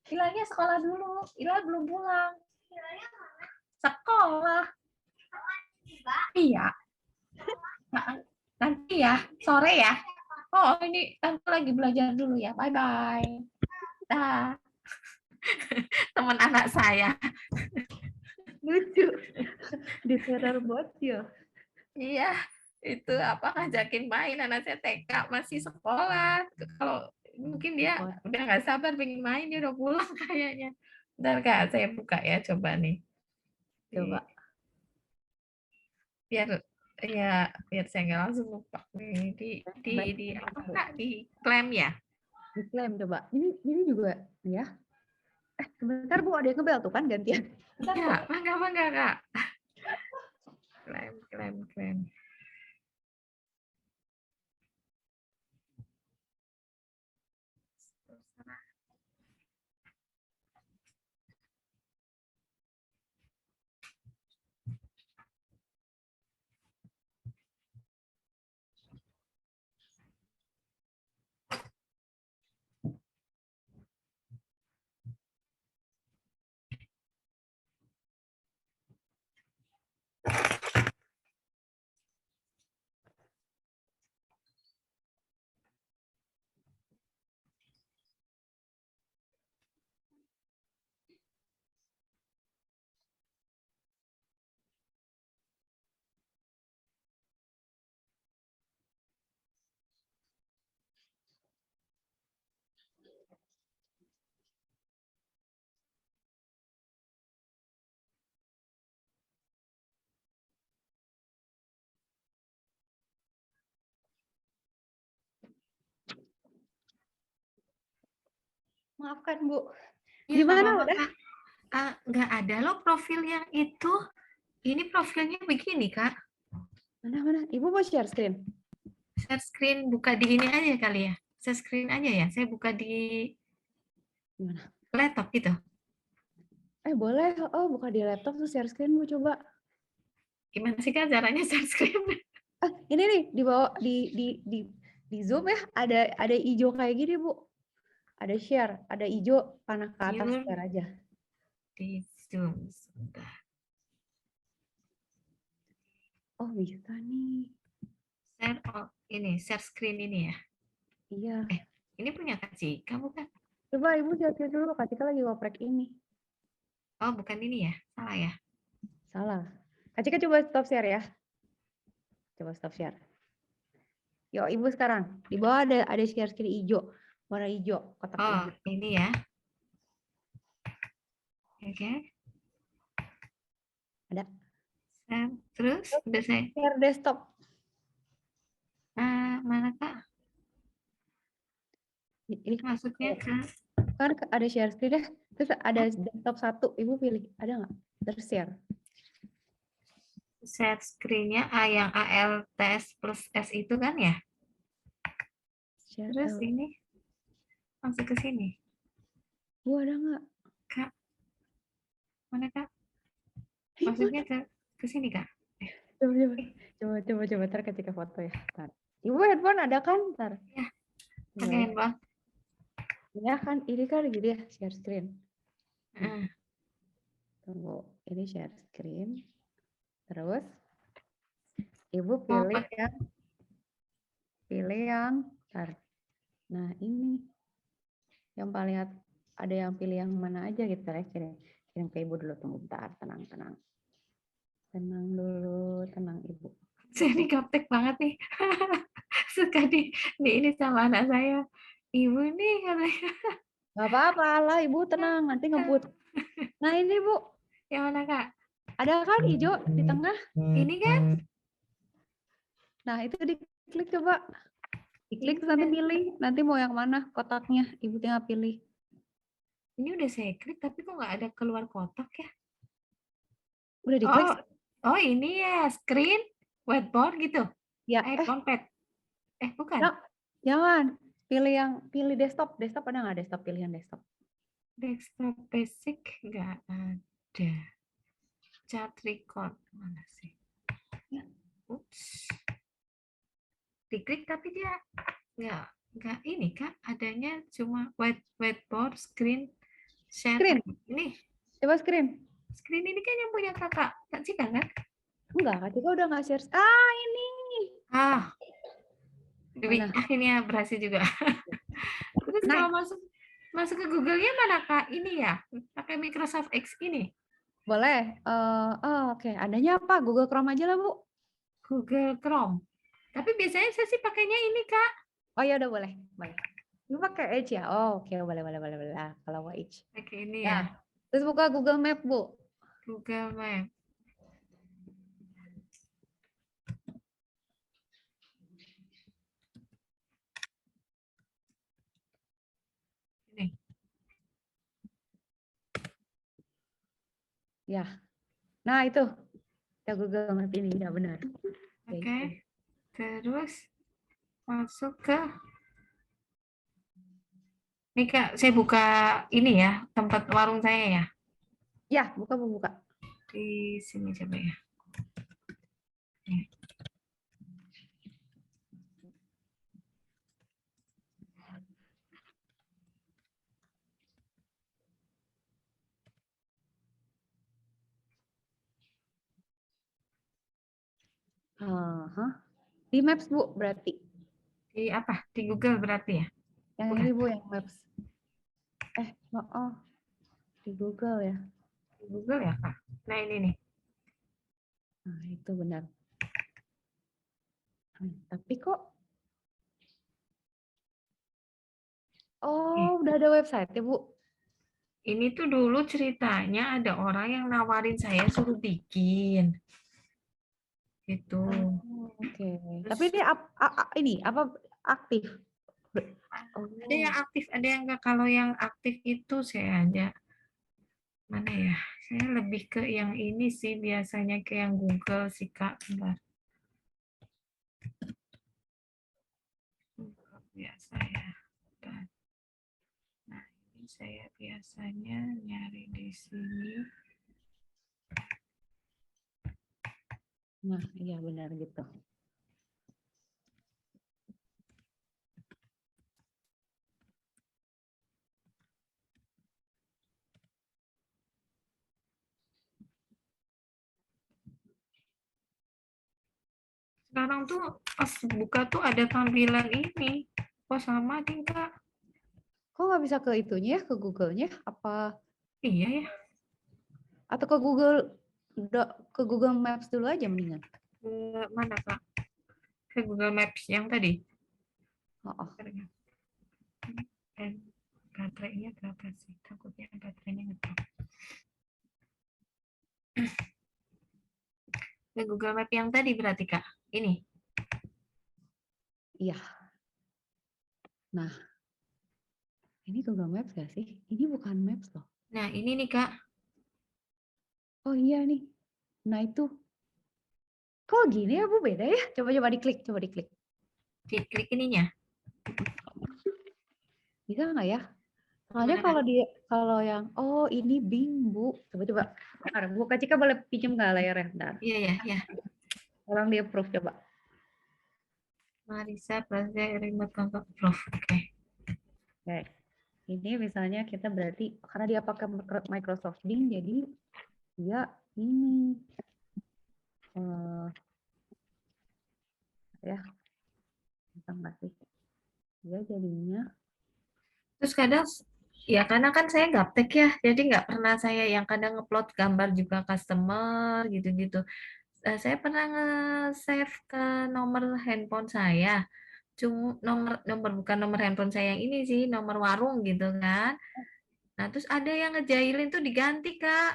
Ilanya sekolah dulu. Ila belum pulang. Sekolah. Iya. Nanti ya, sore ya. Oh, ini tante lagi belajar dulu ya. Bye bye. Dah. Teman anak saya. lucu. Di teror bot ya. Iya, itu apa ngajakin main anak saya TK masih sekolah. Kalau mungkin dia udah nggak sabar pengen main, dia udah pulang kayaknya. Bentar Kak, saya buka ya coba nih. Coba Biar ya biar saya nggak langsung lupa nih di apa Kak di klaim ya. diklaim coba. Ini juga ya. Sebentar Bu, ada yang ngebel tuh kan gantian. Bentar Iya, Bu. bangga bangga Kak. Klaim klaim klaim. Maafkan Bu. Ya nggak Gimana apa-apa udah? Kak. Nggak ada loh profil yang itu. Ini profilnya begini Kak. Mana? Ibu mau share screen? Share screen buka di ini aja kali ya. Share screen aja ya. Saya buka di Gimana? laptop gitu. Boleh. Oh, buka di laptop tuh share screen Bu coba. Gimana sih Kak caranya share screen? Ini nih di bawah di Zoom ya, ada hijau kayak gini, Bu. Ada share, ada hijau panah ke atas View share aja. di Zoom. Sebentar. Oh, bisa nih. Share ini, share screen ini ya. Iya. Ini punya Kak Cika bukan? Coba Ibu share dulu, Kak Cika lagi ngoprek ini. Oh, bukan ini ya. Salah ya. Salah. Kak Cika coba stop share ya. Coba stop share. Yuk, Ibu sekarang. Di bawah ada share screen hijau. Warna hijau, kotak Oh, hijau. ini ya. Oke. Ada. Terus udah saya. Share desktop. Mana Kak? Ini Masuknya ke kan ada share screen ya. Terus ada desktop 1. Ibu pilih. Ada nggak? Terus share. share screen-nya yang ALTS plus S itu kan ya? Share. Terus ini masuk ke sini. Bu, ada nggak? Kak. Mana Kak? Masuknya ke sini Kak? Coba ntar ketika foto ya. Ntar. Ibu headphone ada kan? Ntar. Ya. Coba Pakai ya. handphone. Ya kan, ini kan gini ya, share screen. Heeh. Tunggu, ini share screen. Terus, Ibu Mau pilih yang, ntar. Nah ini, yang paling ada yang pilih yang mana aja gitu ya, kirim ke Ibu dulu, tunggu bentar, tenang. Tenang dulu, tenang Ibu. Saya ini gaptek banget nih. Suka di ini sama anak saya. Ibu nih katanya. Gak apa-apa lah Ibu, tenang, nanti ngebut. Nah ini Bu, Yang mana Kak? ada kan hijau di tengah? Ini kan? Nah itu diklik coba. Diklik terus nanti pilih, nanti mau yang mana kotaknya, Ibu tinggal pilih. Ini udah saya klik tapi kok nggak ada keluar kotak ya? Udah diklik? Oh ini ya screen whiteboard gitu. Ya, Conpad. Bukan. Jangan. Pilih desktop. Desktop ada nggak desktop? Pilihan desktop. Desktop basic nggak ada. Chat record mana sih? Ya. Ups. Diklik tapi dia nggak ini Kak, adanya cuma whiteboard screen share. Screen. Ini. Coba screen. Screen ini kan yang punya Kak Cika kan? Enggak, Kak Cika udah nggak share. Ini. Akhirnya berhasil juga. Terus kalau masuk ke Google-nya mana Kak? Ini ya, pakai Microsoft X ini. Boleh. Oke. Adanya apa? Google Chrome aja lah, Bu. Google Chrome. Tapi biasanya saya sih pakainya ini, Kak. Oh ya udah boleh. Ini pakai Edge ya? Oh, oke, boleh. Kalau mau Edge. Pakai ini ya. Terus buka Google Map, Bu. Google Map. Ini. Ya. Nah, itu. Ya Google Map ini, ya benar. Oke. Terus masuk ke ini Kak, saya buka ini ya, tempat warung saya ya. Ya, buka. Di sini coba ya. Nih. Di Maps, Bu, berarti. Di apa? Di Google berarti ya? Yang ini, Bu, yang Maps. Di Google ya. Di Google ya, Kak? Nah, ini nih. Nah, itu benar. Tapi kok udah ada website ya, Bu? Ini tuh dulu ceritanya ada orang yang nawarin saya suruh bikin. Gitu. Oke. Tapi ini apa aktif? Ada yang aktif, ada yang enggak. Kalau yang aktif itu saya aja. Mana ya? Saya lebih ke yang ini sih, biasanya ke yang Google sih, Kak. Bentar. Biasa ya. Nah, ini saya biasanya nyari di sini. Nah, iya benar gitu. Sekarang tuh pas buka tuh ada tampilan ini. Kok sama nih, Kak? Kok nggak bisa ke itunya, ke Google-nya? Apa? Iya ya. Atau ke Google Maps dulu aja mendingan. Mana, Kak? ke Google Maps yang tadi. Oh, oh. Dan baterainya berapa sih? Takutnya baterainya ngedrop. Ke Google Map yang tadi berarti Kak. Ini. Iya. Nah, ini Google Maps gak sih? Ini bukan Maps loh. Nah, ini nih Kak. Oh iya nih. Nah itu. Kok gini ya Bu, beda ya? Coba diklik, coba diklik. Klik ininya. Bisa nggak ya? Soalnya Gimana Kak? kalau yang ini Bing Bu. Coba. Bentar, Bu Kak Cika boleh pinjam nggak layarnya? Bentar. Iya, ya, ya. Tolong di approve coba. Marisa Prasetya Remote Control Proof. Oke. Oke. Ini misalnya kita berarti karena dia pakai Microsoft Bing, jadi dia ini ya, bisa nggak sih? Dia jadinya Terus kadang ya karena kan saya gaptek ya, jadi nggak pernah saya yang kadang ngupload gambar juga customer gitu-gitu. Saya pernah nge-save ke nomor handphone saya. Cuma nomor bukan nomor handphone saya yang ini sih, nomor warung gitu kan. Nah, terus ada yang ngejailin tuh diganti, Kak,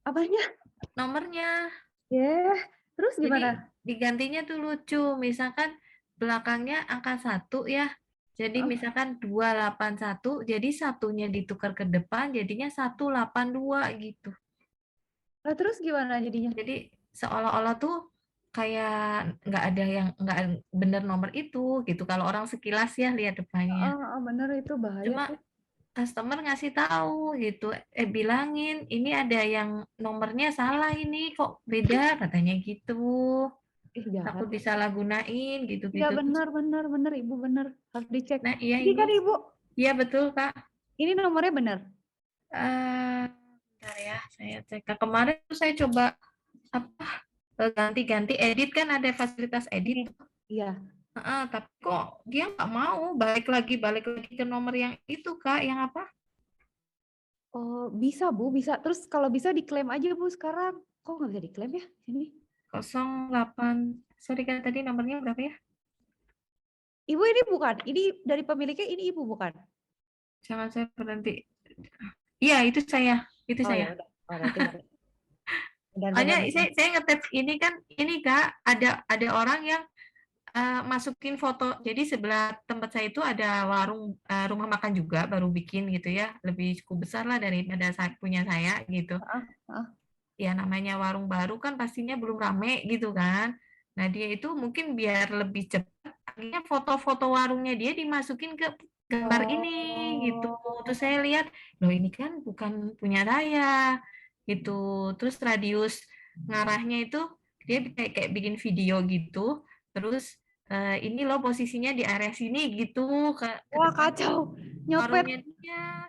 apanya? nomornya. Ya, terus Jadi gimana? digantinya tuh lucu. Misalkan belakangnya angka 1 ya. Jadi Hah? misalkan 281, jadi satunya ditukar ke depan jadinya 182 gitu. Lah terus gimana jadinya? Jadi seolah-olah tuh kayak nggak ada yang nggak bener nomor itu gitu. Kalau orang sekilas ya lihat depannya. Bener itu bahaya Cuma tuh. customer ngasih tahu gitu, bilangin ini ada yang nomornya salah ini kok beda katanya gitu. Jahat. Takut disalahgunain Iya gitu-gitu. benar Ibu benar. Harus dicek. Nah, iya Ini ini. kan Ibu, Iya betul, Kak. ini nomornya benar. Bentar ya, saya cek. Kemarin tuh saya coba apa ganti-ganti edit kan ada fasilitas edit. Ini. Iya. Tapi kok dia nggak mau balik lagi ke nomor yang itu Kak, yang apa? Oh, bisa Bu, bisa. Terus kalau bisa diklaim aja Bu sekarang. Kok nggak bisa diklaim ya? Sini. 08. Sorry Kak, tadi nomornya berapa ya? Ibu ini bukan. Ini dari pemiliknya ini Ibu bukan. Jangan saya berhenti. Iya, itu saya. Itu Oh ya saya. udah. Oh, berarti benar. Hanya Benar. saya ngetap ini kan ini Kak, ada orang yang masukin foto. Jadi sebelah tempat saya itu ada warung rumah makan juga baru bikin gitu ya, lebih cukup besar lah daripada punya saya gitu. Ya namanya warung baru kan pastinya belum rame gitu kan. Nah dia itu mungkin biar lebih cepat, akhirnya foto-foto warungnya dia dimasukin ke gambar ini gitu. Terus saya lihat, loh ini kan bukan punya saya gitu. Terus radius ngarahnya itu dia kayak bikin video gitu. Terus ini loh posisinya di area sini gitu ke Wah depan kacau. Nyopet. warungnya dia.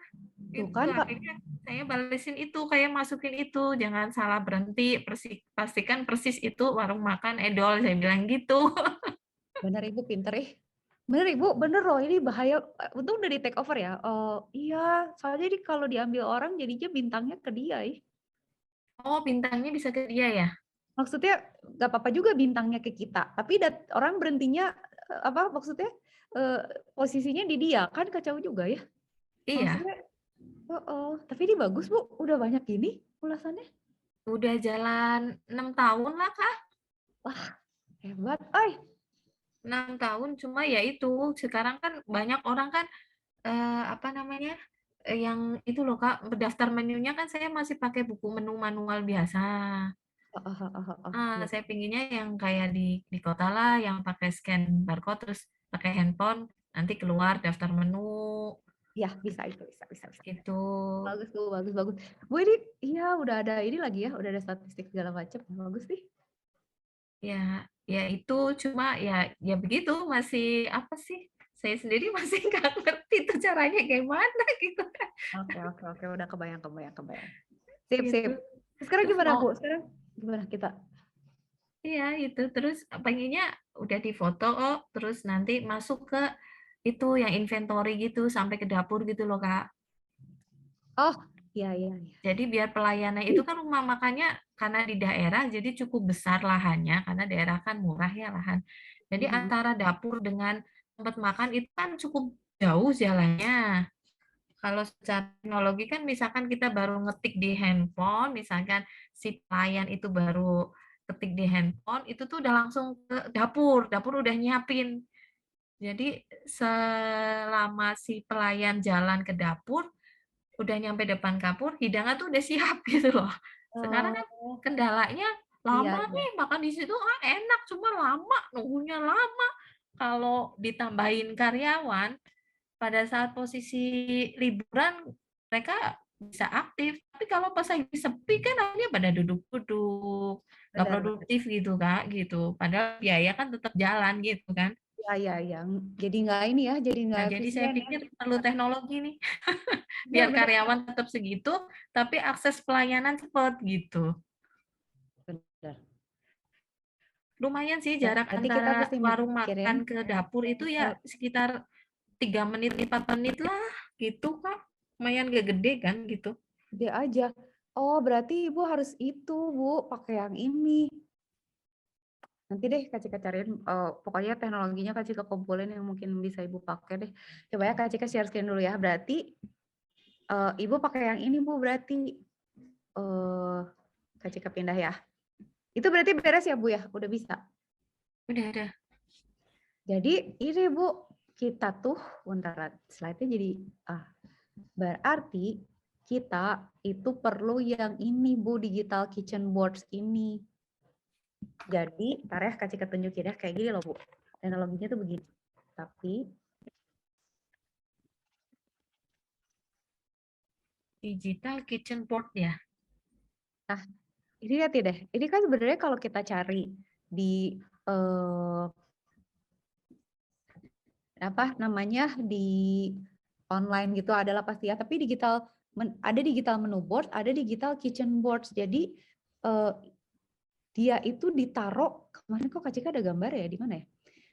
Tuh Itu kan Pak. akhirnya saya balesin itu, kayak masukin itu, jangan salah berhenti, pastikan persis itu warung makan Edol, saya bilang gitu. Bener Ibu pinter Bener Ibu, bener loh ini bahaya. Untung udah di take over ya. Iya, soalnya jadi kalau diambil orang jadinya bintangnya ke dia Oh, bintangnya bisa ke dia ya? Maksudnya nggak apa-apa juga bintangnya ke kita, tapi orang berhentinya apa maksudnya posisinya di dia kan kacau juga ya. Iya, Maksudnya, tapi ini bagus Bu, udah banyak gini ulasannya. udah jalan 6 tahun lah Kak. Wah, hebat. 6 tahun, cuma ya itu, sekarang kan banyak orang kan, apa namanya, yang itu loh Kak, daftar menunya kan saya masih pakai buku menu manual biasa. Iya. Saya pinginnya yang kayak di kota lah, yang pakai scan barcode terus pakai handphone, nanti keluar daftar menu Ya, bisa itu, bisa. gitu. Bagus Bu, bagus. Bu ini iya udah ada ini lagi ya, udah ada statistik segala macam. Bagus nih. Ya itu cuma ya begitu, masih apa sih? Saya sendiri masih nggak ngerti itu caranya gimana gitu kan. Oke, udah kebayang. Sip. Gitu. Sekarang Terus gimana mau Bu? Sekarang gimana kita? iya itu terus pengennya udah difoto terus nanti masuk ke itu yang inventory gitu sampai ke dapur gitu loh Kak. Oh, iya. Jadi biar pelayanan itu kan rumah makannya karena di daerah jadi cukup besar lahannya karena daerah kan murah ya lahan. Jadi Mhm. antara dapur dengan tempat makan itu kan cukup jauh jalannya. Kalau secara teknologi kan misalkan kita baru ngetik di handphone, misalkan si pelayan itu baru ketik di handphone, itu tuh udah langsung ke dapur, dapur udah nyiapin. Jadi selama si pelayan jalan ke dapur, udah nyampe depan dapur, hidangan tuh udah siap gitu loh. Sekarang kan Oh, kendalanya iya lama iya. nih, makan di situ enak, cuma lama, nunggunya lama. Kalau ditambahin karyawan, pada saat posisi liburan mereka bisa aktif, tapi kalau pas lagi sepi kan akhirnya pada duduk-duduk, nggak Benar benar. produktif gitu Kak, gitu. Padahal biaya kan tetap jalan gitu kan. Iya iya iya. Jadi nggak ini ya, jadi nggak Nah, jadi saya efisien ya. pikir perlu teknologi nih, Benar biar benar karyawan tetap segitu, tapi akses pelayanan cepat gitu. benar. Lumayan sih Ya, jarak berarti kita antara mesti warung mikirin makan ke dapur itu ya misal sekitar 3 menit, 4 menit lah gitu Kak. Lumayan gak gede kan gitu. dia aja. Oh, berarti Ibu harus itu, Bu, pakai yang ini. Nanti deh Kak Cika cariin, pokoknya teknologinya Kak Cika kumpulin yang mungkin bisa Ibu pakai deh. Coba ya Kak Cika share screen dulu ya. Berarti Ibu pakai yang ini Bu, berarti eh Kak Cika pindah ya. Itu berarti beres ya Bu ya? Udah bisa. Udah. Jadi ini Bu, kita tuh, bentar slide-nya jadi, berarti kita itu perlu yang ini Bu, digital kitchen boards ini. Jadi, ntar ya Kak Cika tunjukin ya, kayak gini loh Bu. Teknologinya tuh begini. Tapi, Digital kitchen board ya. nah ini lihat ya deh. Ini kan sebenarnya kalau kita cari di, apa namanya, di online gitu adalah pasti ya. Tapi digital, ada digital menu board, ada digital kitchen boards. Jadi, dia itu ditaruh, kemarin kok Kak Cika ada gambar ya, di mana ya?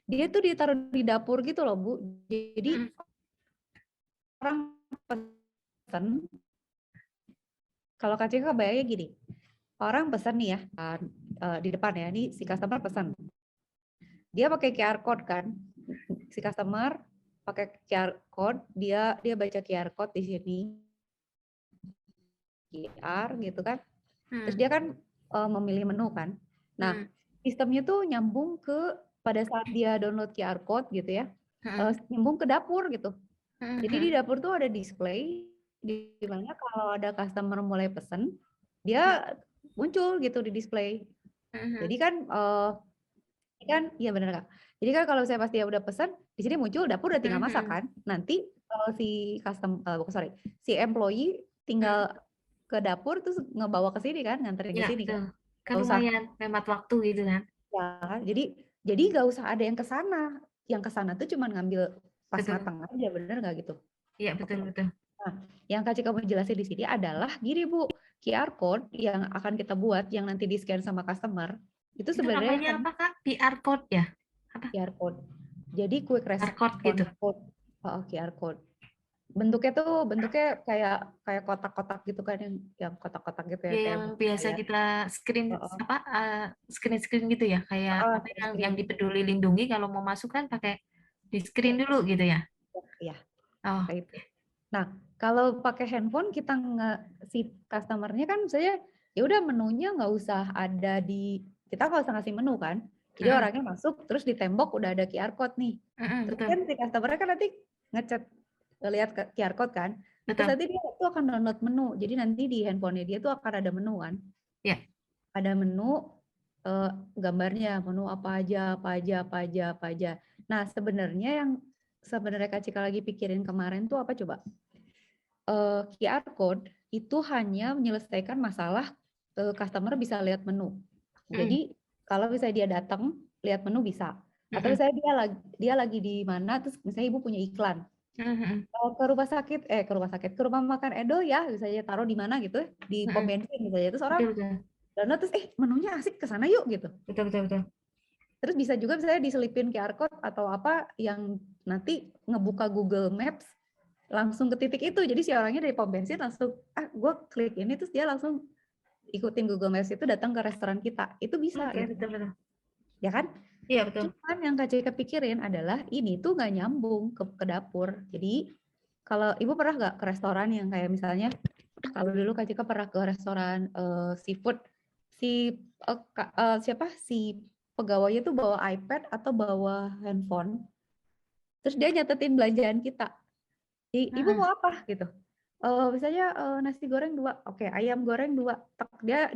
Dia tuh ditaruh di dapur gitu loh Bu. Jadi orang pesan, kalau Kak Cika bayangnya gini, orang pesan nih ya, di depan ya, ini si customer pesan. Dia pakai QR code kan, si customer pakai QR code, dia baca QR code di sini, QR gitu kan. Terus dia kan memilih menu kan. Nah, sistemnya tuh nyambung ke pada saat dia download QR code gitu ya, nyambung ke dapur gitu. Jadi di dapur tuh ada display di mana kalau ada customer mulai pesen, dia muncul gitu di display. Jadi kan iya benar Kak. Jadi kan kalau saya pasti udah pesen, di sini muncul dapur udah tinggal masak kan. Nanti kalau si si employee tinggal ke dapur terus ngebawa ke sini kan, nganterin ke Ya sini kan. betul. Kan Gak usah lumayan hemat waktu gitu kan. ya, jadi gak usah ada yang ke sana. Yang ke sana tuh cuma ngambil pas Betul. matang aja, bener nggak gitu? Iya Oke. betul. Nah, yang Kak Cika mau jelasin di sini adalah gini Bu, QR code yang akan kita buat yang nanti di-scan sama customer, itu Itu sebenarnya namanya apa Kak? PR code ya? Apa? QR code. Jadi quick QR code response gitu. code, QR code. Bentuknya kayak kayak kotak-kotak gitu kan, yang kotak-kotak gitu ya Ya kayak yang biasa bayar. kita screen Heeh. apa screen gitu ya kayak apa yang Screen. di Peduli Lindungi kalau mau masuk kan pakai di screen dulu gitu ya. Ya, Oh, kayak itu. Nah, kalau pakai handphone kita si customer-nya kan saya ya udah menunya nggak usah ada di, kita nggak usah ngasih menu kan. Jadi orangnya masuk terus di tembok udah ada QR code nih. Terus betul kan si customer-nya kan nanti ngechat, lihat ke QR code kan. Terus betul nanti dia tuh akan download menu. Jadi nanti di handphonenya dia tuh akan ada menu kan. ya. Ada menu, gambarnya menu apa aja. Nah, sebenarnya Kak Cika lagi pikirin kemarin tuh apa coba? QR code itu hanya menyelesaikan masalah customer bisa lihat menu. Jadi kalau misalnya dia datang lihat menu bisa. Atau misalnya dia lagi di mana terus misalnya ibu punya iklan. Ke rumah makan Edo ya, misalnya taruh di mana gitu, di pom bensin misalnya. Terus orang Betul download terus menunya asik ke sana yuk gitu. betul. Terus bisa juga misalnya diselipin QR code atau apa yang nanti ngebuka Google Maps langsung ke titik itu. Jadi si orangnya dari pom bensin langsung, gue klik ini terus dia langsung ikutin Google Maps itu datang ke restoran kita. Itu bisa Oke, gitu. betul. Ya kan? Iya betul. Cuman yang Kak Cika pikirin adalah ini tuh nggak nyambung ke dapur. Jadi kalau Ibu pernah nggak ke restoran yang kayak misalnya kalau dulu Kak Cika pernah ke restoran seafood, siapa si pegawainya tuh bawa iPad atau bawa handphone, terus dia nyatetin belanjaan kita. Ibu Mm-mm. mau apa gitu? Misalnya nasi goreng 2, oke, ayam goreng 2, tek, dia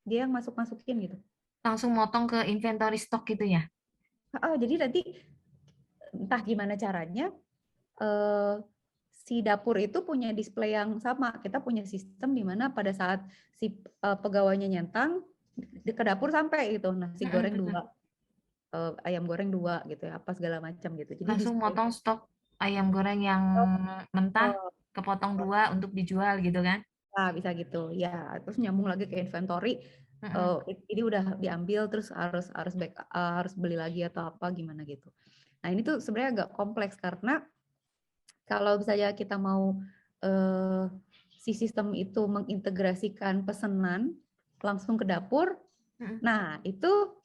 yang masuk-masukin gitu. Langsung motong ke inventory stok gitu ya. Jadi nanti entah gimana caranya eh, si dapur itu punya display yang sama. Kita punya sistem di mana pada saat si pegawainya nyentang ke dapur sampai gitu nasi Mm-mm, goreng betul. 2, ayam goreng 2 gitu ya, apa segala macam gitu. Jadi Langsung display. motong stok ayam goreng yang mentah, kepotong 2 untuk dijual gitu kan. Bisa gitu ya, terus nyambung lagi ke inventory. Mm-mm. Ini udah diambil terus harus beli lagi atau apa gimana gitu. Nah ini tuh sebenarnya agak kompleks karena kalau misalnya kita mau eh, si sistem itu mengintegrasikan pesanan langsung ke dapur, Mm-mm. nah itu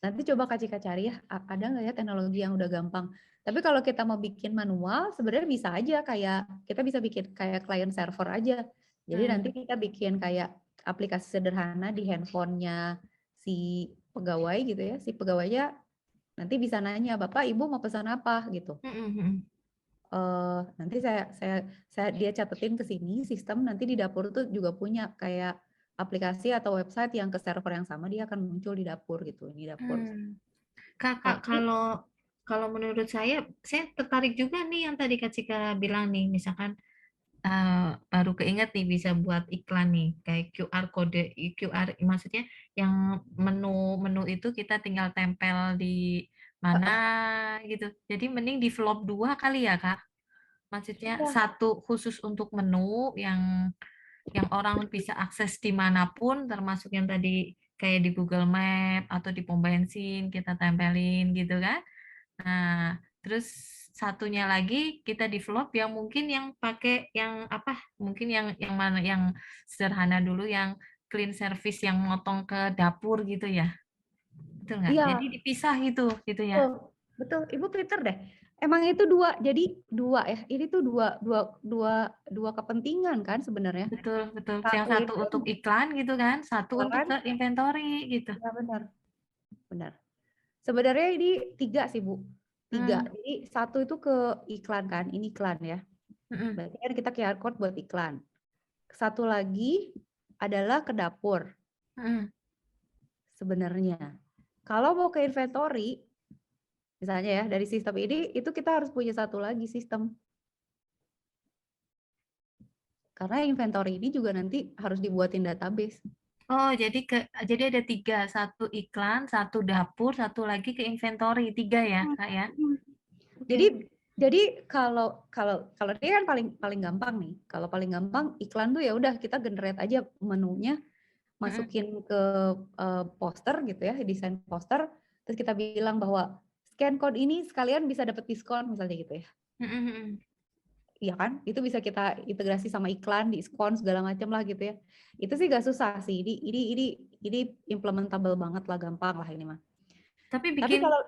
nanti coba Kak Cika cari ya, ada nggak ya teknologi yang udah gampang. Tapi kalau kita mau bikin manual, sebenarnya bisa aja kayak kita bisa bikin kayak client server aja. Jadi nanti Mm. kita bikin kayak aplikasi sederhana di handphonenya si pegawai gitu ya. Si pegawainya nanti bisa nanya, Bapak Ibu mau pesan apa gitu. Mm-mm. Nanti dia catetin ke sini sistem, nanti di dapur tuh juga punya kayak aplikasi atau website yang ke server yang sama, dia akan muncul di dapur gitu. Ini dapur. Hmm. Kakak, Tapi kalau kalau menurut saya tertarik juga nih yang tadi Kak Cika bilang nih, misalkan baru keinget nih bisa buat iklan nih, kayak QR kode, QR maksudnya yang menu-menu itu kita tinggal tempel di mana gitu. Jadi mending di develop 2 kali ya Kak. Maksudnya iya, satu khusus untuk menu yang orang bisa akses dimanapun, termasuk yang tadi kayak di Google Map atau di pom bensin kita tempelin gitu kan. Nah, terus satunya lagi kita develop yang mungkin yang pakai yang apa? Mungkin yang mana yang sederhana dulu, yang clean service yang motong ke dapur gitu ya. Betul nggak? iya, Jadi dipisah gitu ya. betul, betul. Ibu pinter deh. Emang itu dua, jadi dua ya. Ini tuh dua, dua, dua, dua kepentingan kan sebenarnya. Betul, betul. Yang Satu satu itu, untuk iklan gitu kan, satu ya untuk kan? ke inventory gitu. Ya benar, benar. Sebenarnya ini 3 sih Bu. 3. Hmm, Jadi satu itu ke iklan kan, ini iklan ya. mm-mm, Berarti kan kita QR code buat iklan. Satu lagi adalah ke dapur mm-mm. sebenarnya. Kalau mau ke inventory, misalnya ya dari sistem ini, itu kita harus punya satu lagi sistem. Karena inventory ini juga nanti harus dibuatin database. Oh, jadi ada 3, satu iklan, satu dapur, satu lagi ke inventory, 3 ya, Kak ya. Hmm. Oke. Jadi jadi kalau kalau kalau ini kan paling paling gampang nih. Kalau paling gampang iklan tuh ya udah kita generate aja menunya, Mm-mm, masukin ke poster gitu ya, desain poster, terus kita bilang bahwa scan code ini sekalian bisa dapat diskon misalnya gitu ya. mm-mm, mm-mm. Iya kan? Itu bisa kita integrasi sama iklan, diskon segala macam lah gitu ya. Itu sih gak susah sih. Ini implementable banget lah, gampang lah ini mah. Tapi Tapi bikin kalau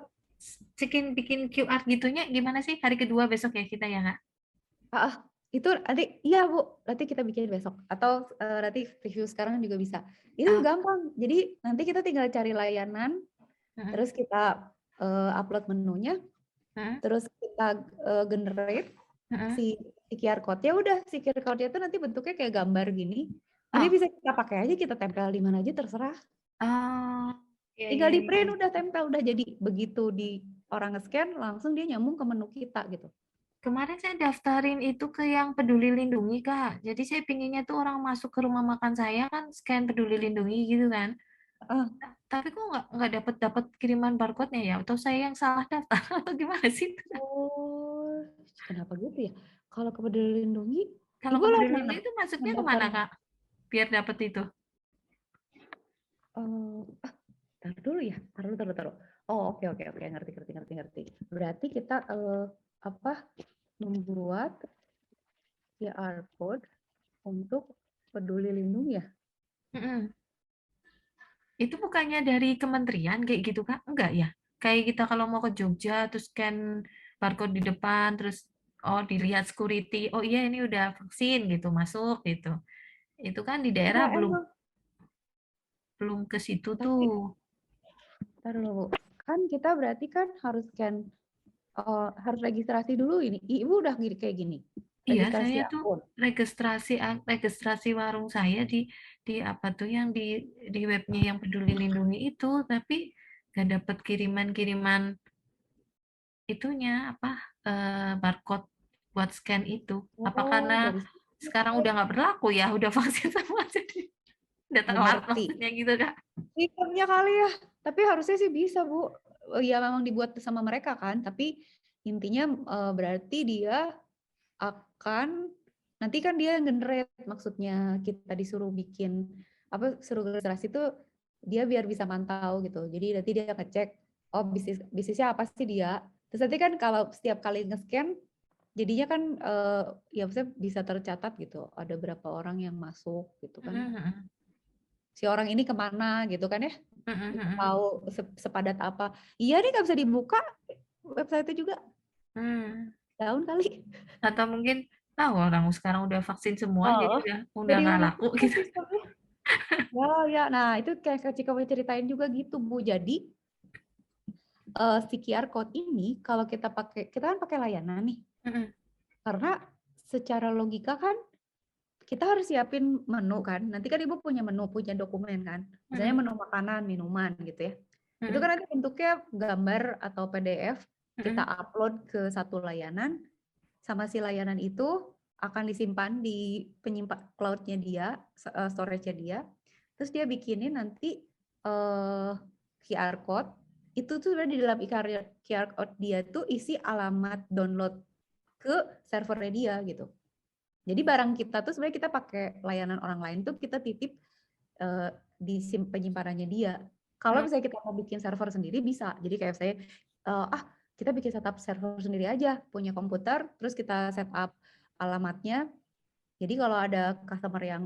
bikin bikin QR gitunya gimana sih hari kedua besok ya kita ya, Kak? ah, itu nanti iya Bu, nanti kita bikin besok atau nanti review sekarang juga bisa. Itu Ah, gampang. Jadi nanti kita tinggal cari layanan, mm-mm, terus kita upload menunya, mm-mm, terus kita generate mm-mm. si QR code. Ya udah, si QR code itu nanti bentuknya kayak gambar gini. Nanti Oh, bisa kita pakai aja, kita tempel di mana aja terserah. oh, iya Tinggal iya di iya. print udah tempel, udah jadi begitu di orang nge-scan langsung dia nyambung ke menu kita gitu. Kemarin saya daftarin itu ke yang Peduli Lindungi, Kak. Jadi saya pinginnya tuh orang masuk ke rumah makan saya kan scan Peduli Lindungi gitu kan. Ah, Tapi kok nggak dapat kiriman barcode-nya ya? Atau saya yang salah daftar atau gimana sih? oh, kenapa gitu ya? Kalau ke Peduli Lindungi, Kalau Ibu ke lewat Peduli mana Lindungi itu masuknya kemana, mendaftarnya? Kak? Biar dapat itu. Eh, Taruh dulu ya, taruh. Oh, oke, ngerti. Berarti kita apa membuat QR code untuk Peduli Lindungi ya? Mm-mm. Itu bukannya dari kementerian kayak gitu, Kak? Enggak ya? kayak kita kalau mau ke Jogja terus scan barcode di depan terus oh dilihat security, oh iya ini udah vaksin gitu masuk gitu. Itu kan di Iya daerah belum emang. belum ke situ Tapi tuh. ntar dulu, kan kita berarti kan harus scan, harus registrasi dulu ini. Ibu udah gini kayak gini, Iya, registrasi saya tuh akun. registrasi warung saya di apa tuh yang di webnya yang Peduli Lindungi itu, tapi nggak dapat kiriman-kiriman itunya apa barcode buat scan itu. Apa Oh, karena dari situ. sekarang udah nggak berlaku ya, udah vaksin semua jadi udah Belum telat ngerti. maksudnya gitu Kak. Sistemnya kali ya. Tapi harusnya sih bisa, Bu. Ya memang dibuat sama mereka kan, tapi intinya berarti dia akan nanti kan dia yang generate, maksudnya kita disuruh bikin apa, suruh registrasi itu dia biar bisa mantau gitu. Jadi nanti dia ngecek, oh bisnisnya apa sih dia. Terus nanti kan kalau setiap kali nge-scan jadinya kan ya maksudnya bisa tercatat gitu. Ada berapa orang yang masuk gitu kan. Mhm, mhm. Si orang ini kemana gitu kan ya. Mhm, Bisa mhm. tahu sepadat apa. Iya nih nggak bisa dibuka website juga. Hmm. Daun kali. Atau mungkin tahu orang sekarang udah vaksin semua jadi Oh, udah jadi nggak unik laku juga gitu. sistemnya. Ya, ya. Nah, itu kayak Kak Cika mau ceritain juga gitu, Bu. Jadi, si QR code ini kalau kita pakai, kita kan pakai layanan nih. Mhm, Karena secara logika kan kita harus siapin menu kan. Nanti kan Ibu punya menu, punya dokumen kan. Misalnya mhm, menu makanan, minuman gitu ya. Itu mhm, kan nanti bentuknya gambar atau PDF, kita mhm, upload ke satu layanan, sama si layanan itu akan disimpan di penyimpan cloud-nya dia, storage-nya dia. Terus dia bikinin nanti QR code. Itu tuh sebenarnya di dalam QR code dia tuh isi alamat download ke servernya dia gitu. Jadi barang kita tuh sebenarnya kita pakai layanan orang lain tuh kita titip di penyimpanannya dia. Kalau mhm, misalnya kita mau bikin server sendiri bisa. Jadi kayak saya kita bikin setup server sendiri aja, punya komputer, terus kita setup alamatnya. Jadi kalau ada customer yang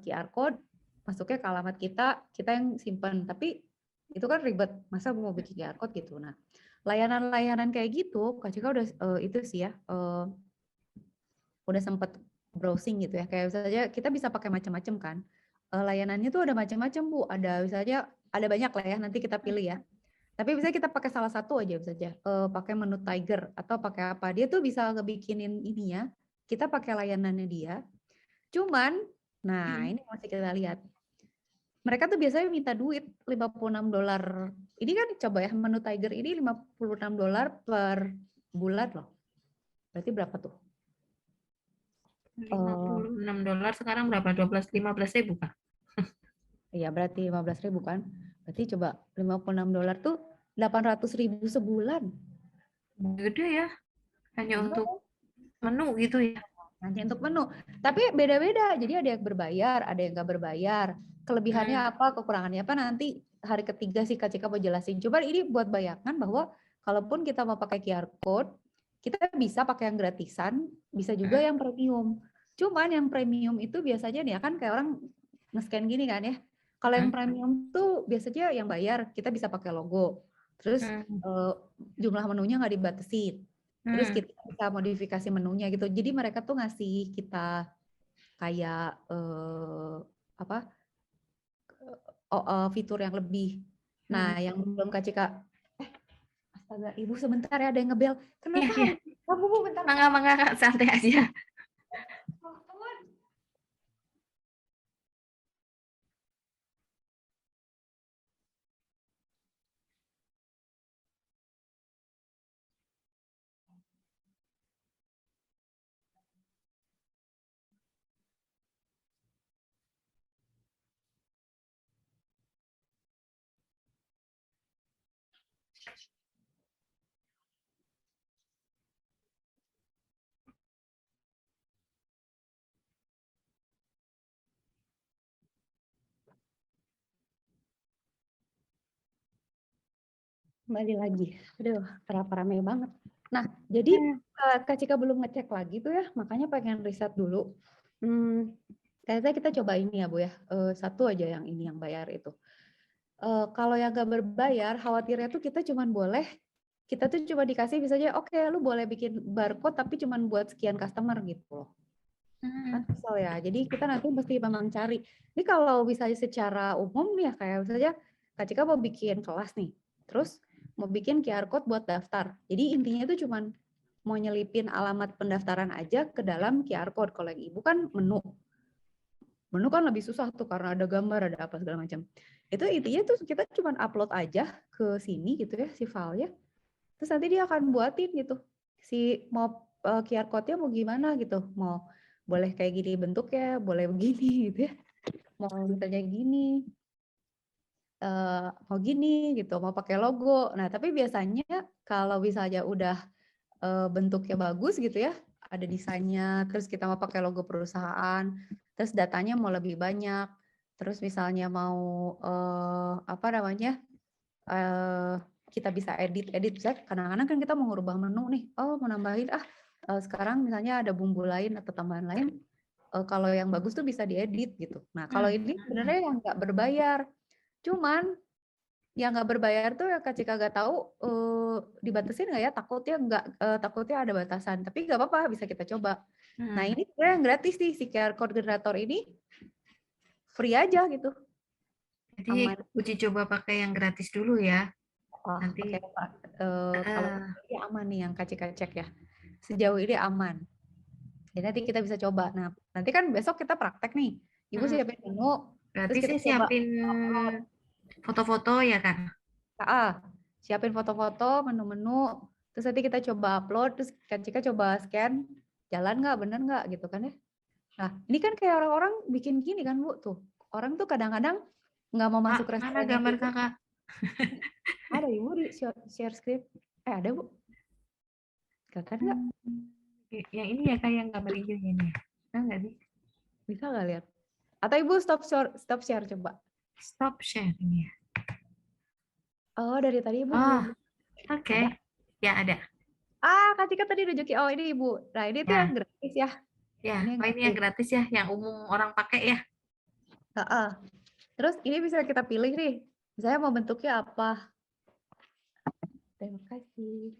QR code, masuknya ke alamat kita yang simpan. Tapi itu kan ribet, masa mau bikin QR code gitu. Nah, layanan-layanan kayak gitu, Kak Cika udah itu sih ya, udah sempet browsing gitu ya. Kayak misalnya kita bisa pakai macam-macam kan. Layanannya tuh ada macam-macam Bu. Ada misalnya ada banyak lah ya. Nanti kita pilih ya. Tapi bisa kita pakai salah satu aja saja. Pakai menu Tiger atau pakai apa. Dia tuh bisa ngebikinin ininya. Kita pakai layanannya dia. Cuman, nah mhm. ini masih kita lihat. Mereka tuh biasanya minta duit $56. Ini kan coba ya menu Tiger ini $56 per bulan loh. Berarti berapa tuh? lima Eh, puluh enam dolar sekarang berapa? 15.000 Kak? Iya berarti 15.000 kan. Berarti coba $56 tuh 800.000 sebulan. Gede ya, hanya Enggak, untuk menu gitu ya? nanti untuk menu. Tapi beda-beda. Jadi ada yang berbayar, ada yang nggak berbayar. Kelebihannya Hmm, apa, kekurangannya apa nanti hari ketiga sih Kak Cika mau jelasin. Cuman ini buat bayangan bahwa kalaupun kita mau pakai QR code, kita bisa pakai yang gratisan, bisa juga mhm, yang premium. Cuman yang premium itu biasanya nih kan kayak orang nge-scan gini kan ya. Kalau yang mhm, premium tuh biasanya yang bayar kita bisa pakai logo. Terus mhm, jumlah menunya nggak dibatasi. Terus mhm, kita bisa modifikasi menunya gitu. Jadi mereka tuh ngasih kita kayak apa fitur yang lebih. mhm. Nah, yang belum Kak Cika, astaga, Ibu sebentar ya ada yang ngebel. Iya, Kenapa iya. harus kamu Bu bentar. Mangga, mangga Kak, santai aja. Kembali lagi. Aduh, kenapa rame banget. Nah, jadi Hmm, Kak Cika belum ngecek lagi tuh ya, makanya pengen riset dulu. Kayaknya kita coba ini ya Bu ya, satu aja yang ini yang bayar itu. Kalau yang nggak berbayar, khawatirnya tuh kita tuh cuma dikasih misalnya, oke lu boleh bikin barcode tapi cuman buat sekian customer gitu loh. Kan Hmm. kesel ya. Jadi kita nanti mesti memang cari. Ini kalau misalnya secara umum nih ya, kayak misalnya Kak Cika mau bikin kelas nih, terus mau bikin QR code buat daftar. Jadi intinya itu cuman mau nyelipin alamat pendaftaran aja ke dalam QR code. Kalau yang ibu kan menu. Menu kan lebih susah tuh karena ada gambar, ada apa segala macam. Itu intinya tuh kita cuman upload aja ke sini gitu ya, si filenya. Terus nanti dia akan buatin gitu. Si mau QR code-nya mau gimana gitu. Mau boleh kayak gini bentuknya, boleh begini gitu ya. Mau misalnya gini, mau gini gitu, mau pakai logo. Nah, tapi biasanya kalau misalnya udah bentuknya bagus gitu ya, ada desainnya, terus kita mau pakai logo perusahaan, terus datanya mau lebih banyak, terus misalnya mau apa namanya, kita bisa edit bisa. Kadang-kadang kan kita mau ngubah menu nih, mau nambahin sekarang misalnya ada bumbu lain atau tambahan lain, kalau yang bagus tuh bisa diedit gitu. Nah kalau ini sebenarnya yang nggak berbayar, cuman yang nggak berbayar tuh yang Kak Cika nggak tahu dibatasin nggak ya, takutnya ada batasan, tapi nggak apa-apa bisa kita coba. Nah ini sebenarnya yang gratis nih, si QR code generator ini free aja gitu, Jadi aman. uji coba pakai yang gratis dulu ya. Oh, Nanti oke Pak. Kalau ini aman nih yang Kak Cika cek ya, sejauh ini aman. Jadi nanti kita bisa coba. Nah nanti kan besok kita praktek nih, Ibu siapin menu, berarti terus kita saya coba siapin upload. foto-foto ya kan? Siapin foto-foto, menu-menu, terus nanti kita coba upload, terus Kak Cika coba scan, jalan nggak, bener nggak gitu kan ya. Nah, ini kan kayak orang-orang bikin gini kan Bu, tuh. Orang tuh kadang-kadang nggak mau masuk Kak, mana restorannya gambar dulu. kakak? Ada Ibu di share screen? Ada Bu? Kelihatan nggak? Yang ini ya kayak yang gambar hijau ini. Nah, nggak sih? Bisa nggak lihat? Atau Ibu stop share coba. Stop sharing ya. Oh, dari tadi Ibu Oh, belum. oke. Ada? Ya ada. Kak Cika tadi nunjukin. Oh, ini Ibu. Nah, ini tuh yang Ya, gratis ya. ya. Ini yang Oh ini yang gratis. gratis ya, yang umum orang pakai ya. Terus ini bisa kita pilih nih. Misalnya mau bentuknya apa? Terima kasih.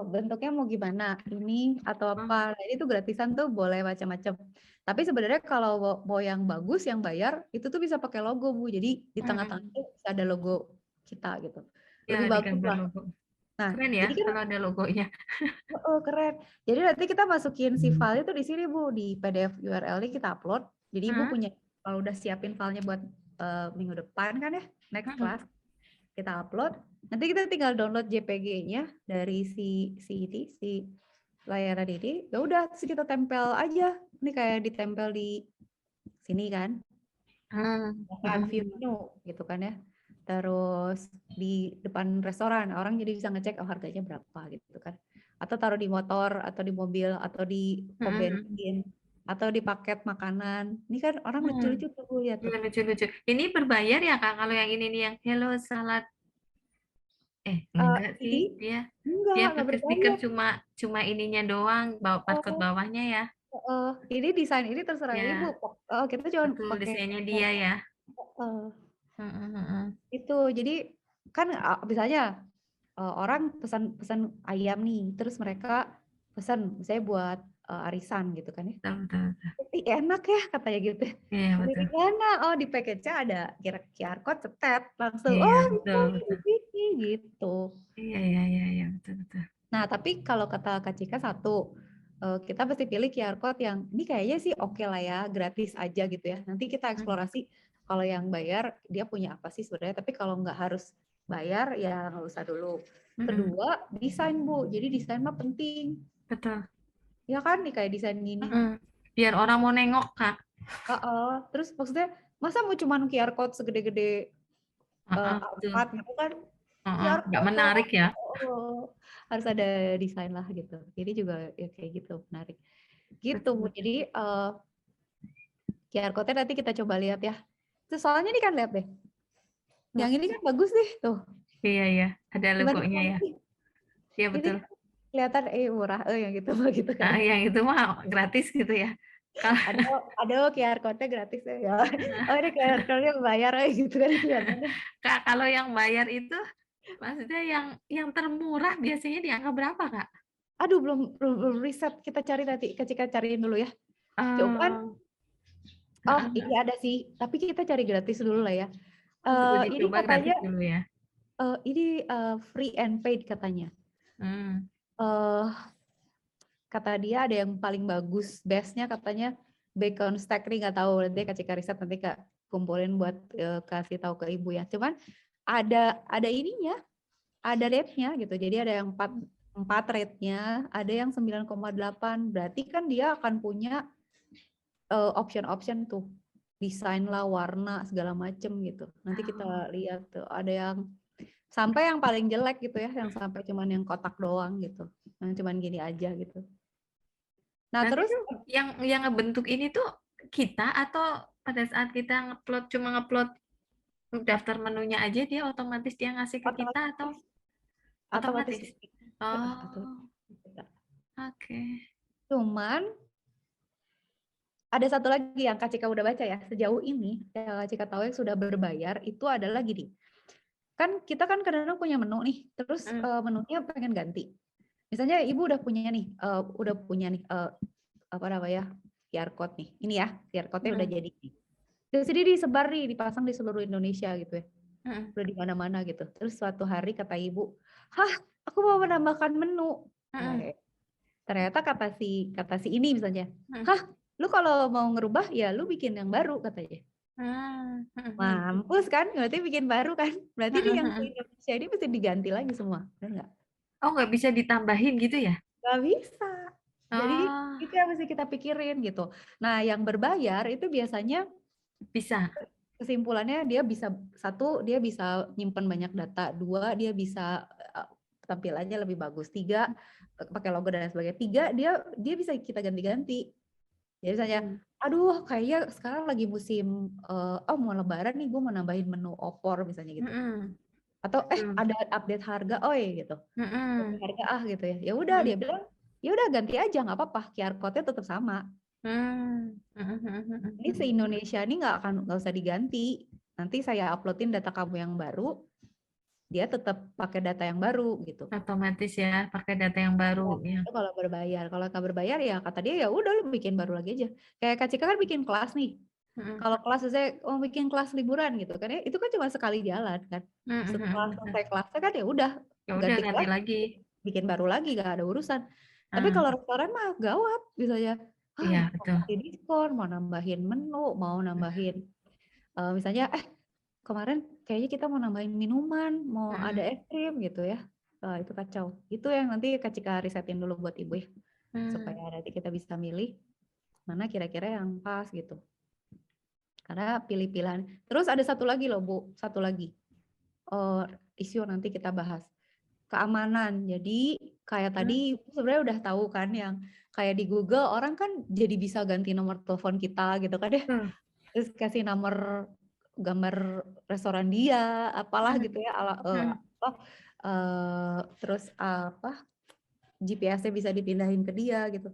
Bentuknya mau gimana? Ini atau Oh, apa? Nah, ini tuh gratisan tuh boleh macam-macam. Tapi sebenarnya kalau mau yang bagus, yang bayar, itu tuh bisa pakai logo, Bu. Jadi di tengah-tengah tuh bisa ada logo kita gitu. ya Lebih di bagus gambar lah. logo. Nah, Keren ya jadi kan kalau ada logonya. keren. Jadi nanti kita masukin si file itu di sini, Bu. Di PDF URL-nya kita upload. Jadi Ibu Hah? punya, kalau udah siapin filenya buat minggu depan kan ya, next class. Kita upload, nanti kita tinggal download JPG-nya dari si layanan ini. Ya udah, terus kita tempel aja. Ini kayak ditempel di sini kan, view menu gitu kan ya. Terus di depan restoran, orang jadi bisa ngecek harganya berapa gitu kan. Atau taruh di motor, atau di mobil, atau di pom bensin, atau di paket makanan. Ini kan orang lucu-lucu tuh lihat tuh. Iya, lucu-lucu. Ini berbayar ya Kak kalau yang ini nih yang Hello Salad. Enggak sih, Ini dia enggak pakai stiker berbayar. cuma ininya doang, bawa barcode Oh, bawahnya ya. ini desain ini terserah Ibu. Ya, Kita cuma betul pakai desainnya dia ya. eh, Heeh, heeh. itu. Jadi kan misalnya orang pesan ayam nih, terus mereka pesan misalnya buat arisan gitu kan ya. Betul, betul, betul. Ih, enak ya katanya gitu. Iya, Dari betul. mana? Oh, di package-nya ada QR code, cetet langsung. Iya, Oh, betul, bisa betul. di sini gitu. Iya, iya, iya, iya, betul, betul. Nah, tapi kalau kata Kak Cika satu, kita pasti pilih QR code yang ini kayaknya sih oke lah ya, gratis aja gitu ya. Nanti kita eksplorasi kalau yang bayar dia punya apa sih sebenarnya. Tapi kalau nggak harus bayar ya nggak usah dulu. Kedua, desain Bu. Jadi desain mah penting. Betul. Ya kan nih kayak desain gini. Biar orang mau nengok Kak. Terus maksudnya masa mau cuman QR code segede-gede Betul. A4 gitu kan? QR Nggak code dong. menarik ya. Harus ada desain lah gitu. Jadi juga ya kayak gitu menarik. Gitu. Jadi QR code-nya nanti kita coba lihat ya. Terus soalnya nih kan lihat deh. Yang ini kan bagus nih tuh. Iya, iya. Ada logonya ya. Iya, Ini betul. kan kelihatan murah yang gitu gitu kan. Yang itu mah gratis gitu ya. Kalau Ada QR code-nya gratis ya. Oh ini QR code-nya bayar gitu kan kelihatannya. Kak, kalau yang bayar itu maksudnya yang termurah biasanya di angka berapa, Kak? Aduh belum riset, kita cari nanti, kita cariin dulu ya. Cuman oh Heeh, ini ada sih, tapi kita cari gratis dulu lah ya. untuk uji Ini coba gratis katanya dulu ya. ini free and paid katanya. Hmm. eh Kata dia ada yang paling bagus, bestnya katanya bacon stack nih, nggak tahu nanti kasih ke riset, nanti Kak kumpulin buat kasih tahu ke ibu ya. Cuman ada ininya, ada rate-nya gitu. Jadi ada yang 4 rate-nya, ada yang 9,8. Berarti kan dia akan punya option-option tuh, desain lah, warna segala macem gitu. Nanti kita lihat tuh ada yang sampai yang paling jelek gitu ya, yang sampai cuman yang kotak doang gitu, yang cuman gini aja gitu. Nah Nanti terus tuh yang ngebentuk ini tuh kita atau pada saat kita cuma ngupload daftar menunya aja dia otomatis dia ngasih ke kita atau otomatis otomatis? Oh, otomatis. oke. Cuman ada satu lagi yang Kak Cika udah baca ya, sejauh ini yang Kak Cika tahu yang sudah berbayar itu adalah gini. Kan kita kan kadang-kadang punya menu nih, terus menunya pengen ganti. Misalnya ibu udah punya nih, apa namanya, QR code nih. Ini ya, QR code-nya udah jadi. Terus ini disebar nih, dipasang di seluruh Indonesia gitu ya. Udah di mana-mana gitu. Terus suatu hari kata ibu, "Hah, aku mau menambahkan menu." Ternyata kata si ini misalnya, "Hah, lu kalau mau ngerubah ya lu bikin yang baru," katanya. Mampus kan, berarti bikin baru kan. Berarti ini yang di Indonesia ini mesti diganti lagi semua, benar nggak? Oh, nggak bisa ditambahin gitu ya? Nggak bisa. Jadi Oh, itu yang mesti kita pikirin gitu. Nah, yang berbayar itu biasanya bisa. kesimpulannya dia bisa, satu dia bisa nyimpen banyak data, dua dia bisa tampilannya lebih bagus, tiga pakai logo dan sebagainya, tiga dia bisa kita ganti-ganti. Jadi misalnya, aduh kayaknya sekarang lagi musim mau lebaran nih, gue mau nambahin menu opor misalnya gitu. Atau ada update harga, gitu. Update harga gitu ya. Ya udah dia bilang, ya udah ganti aja nggak apa-apa, QR code-nya tetap sama. Ini se-Indonesia ini nggak usah diganti. Nanti saya uploadin data kamu yang baru, dia tetap pakai data yang baru gitu. Otomatis ya, pakai data yang baru ya. Itu kalau berbayar. Kalau nggak berbayar ya kata dia ya udah lu bikin baru lagi aja. Kayak Kak Cika kan bikin kelas nih. Kalau kelas saya mau bikin kelas liburan gitu kan ya, itu kan cuma sekali jalan kan. Setelah selesai kelasnya kan ya udah Ya udah ganti ganti kelas, lagi. bikin baru lagi, gak ada urusan. Tapi kalau restoran mah gawat misalnya, Iya, mau betul. kasih diskon, mau nambahin menu, mau nambahin misalnya kemarin kayaknya kita mau nambahin minuman, mau ada es krim gitu ya. Itu kacau. Itu yang nanti Kak Cika risetin dulu buat ibu ya, supaya nanti kita bisa milih mana kira-kira yang pas gitu. Karena pilih-pilihan. Terus ada satu lagi loh Bu, satu lagi isu nanti kita bahas. Keamanan. Jadi kayak tadi sebenarnya udah tahu kan yang kayak di Google orang kan jadi bisa ganti nomor telepon kita gitu kan ya. Terus kasih nomor gambar restoran dia, apalah gitu ya, terus apa GPS-nya bisa dipindahin ke dia gitu.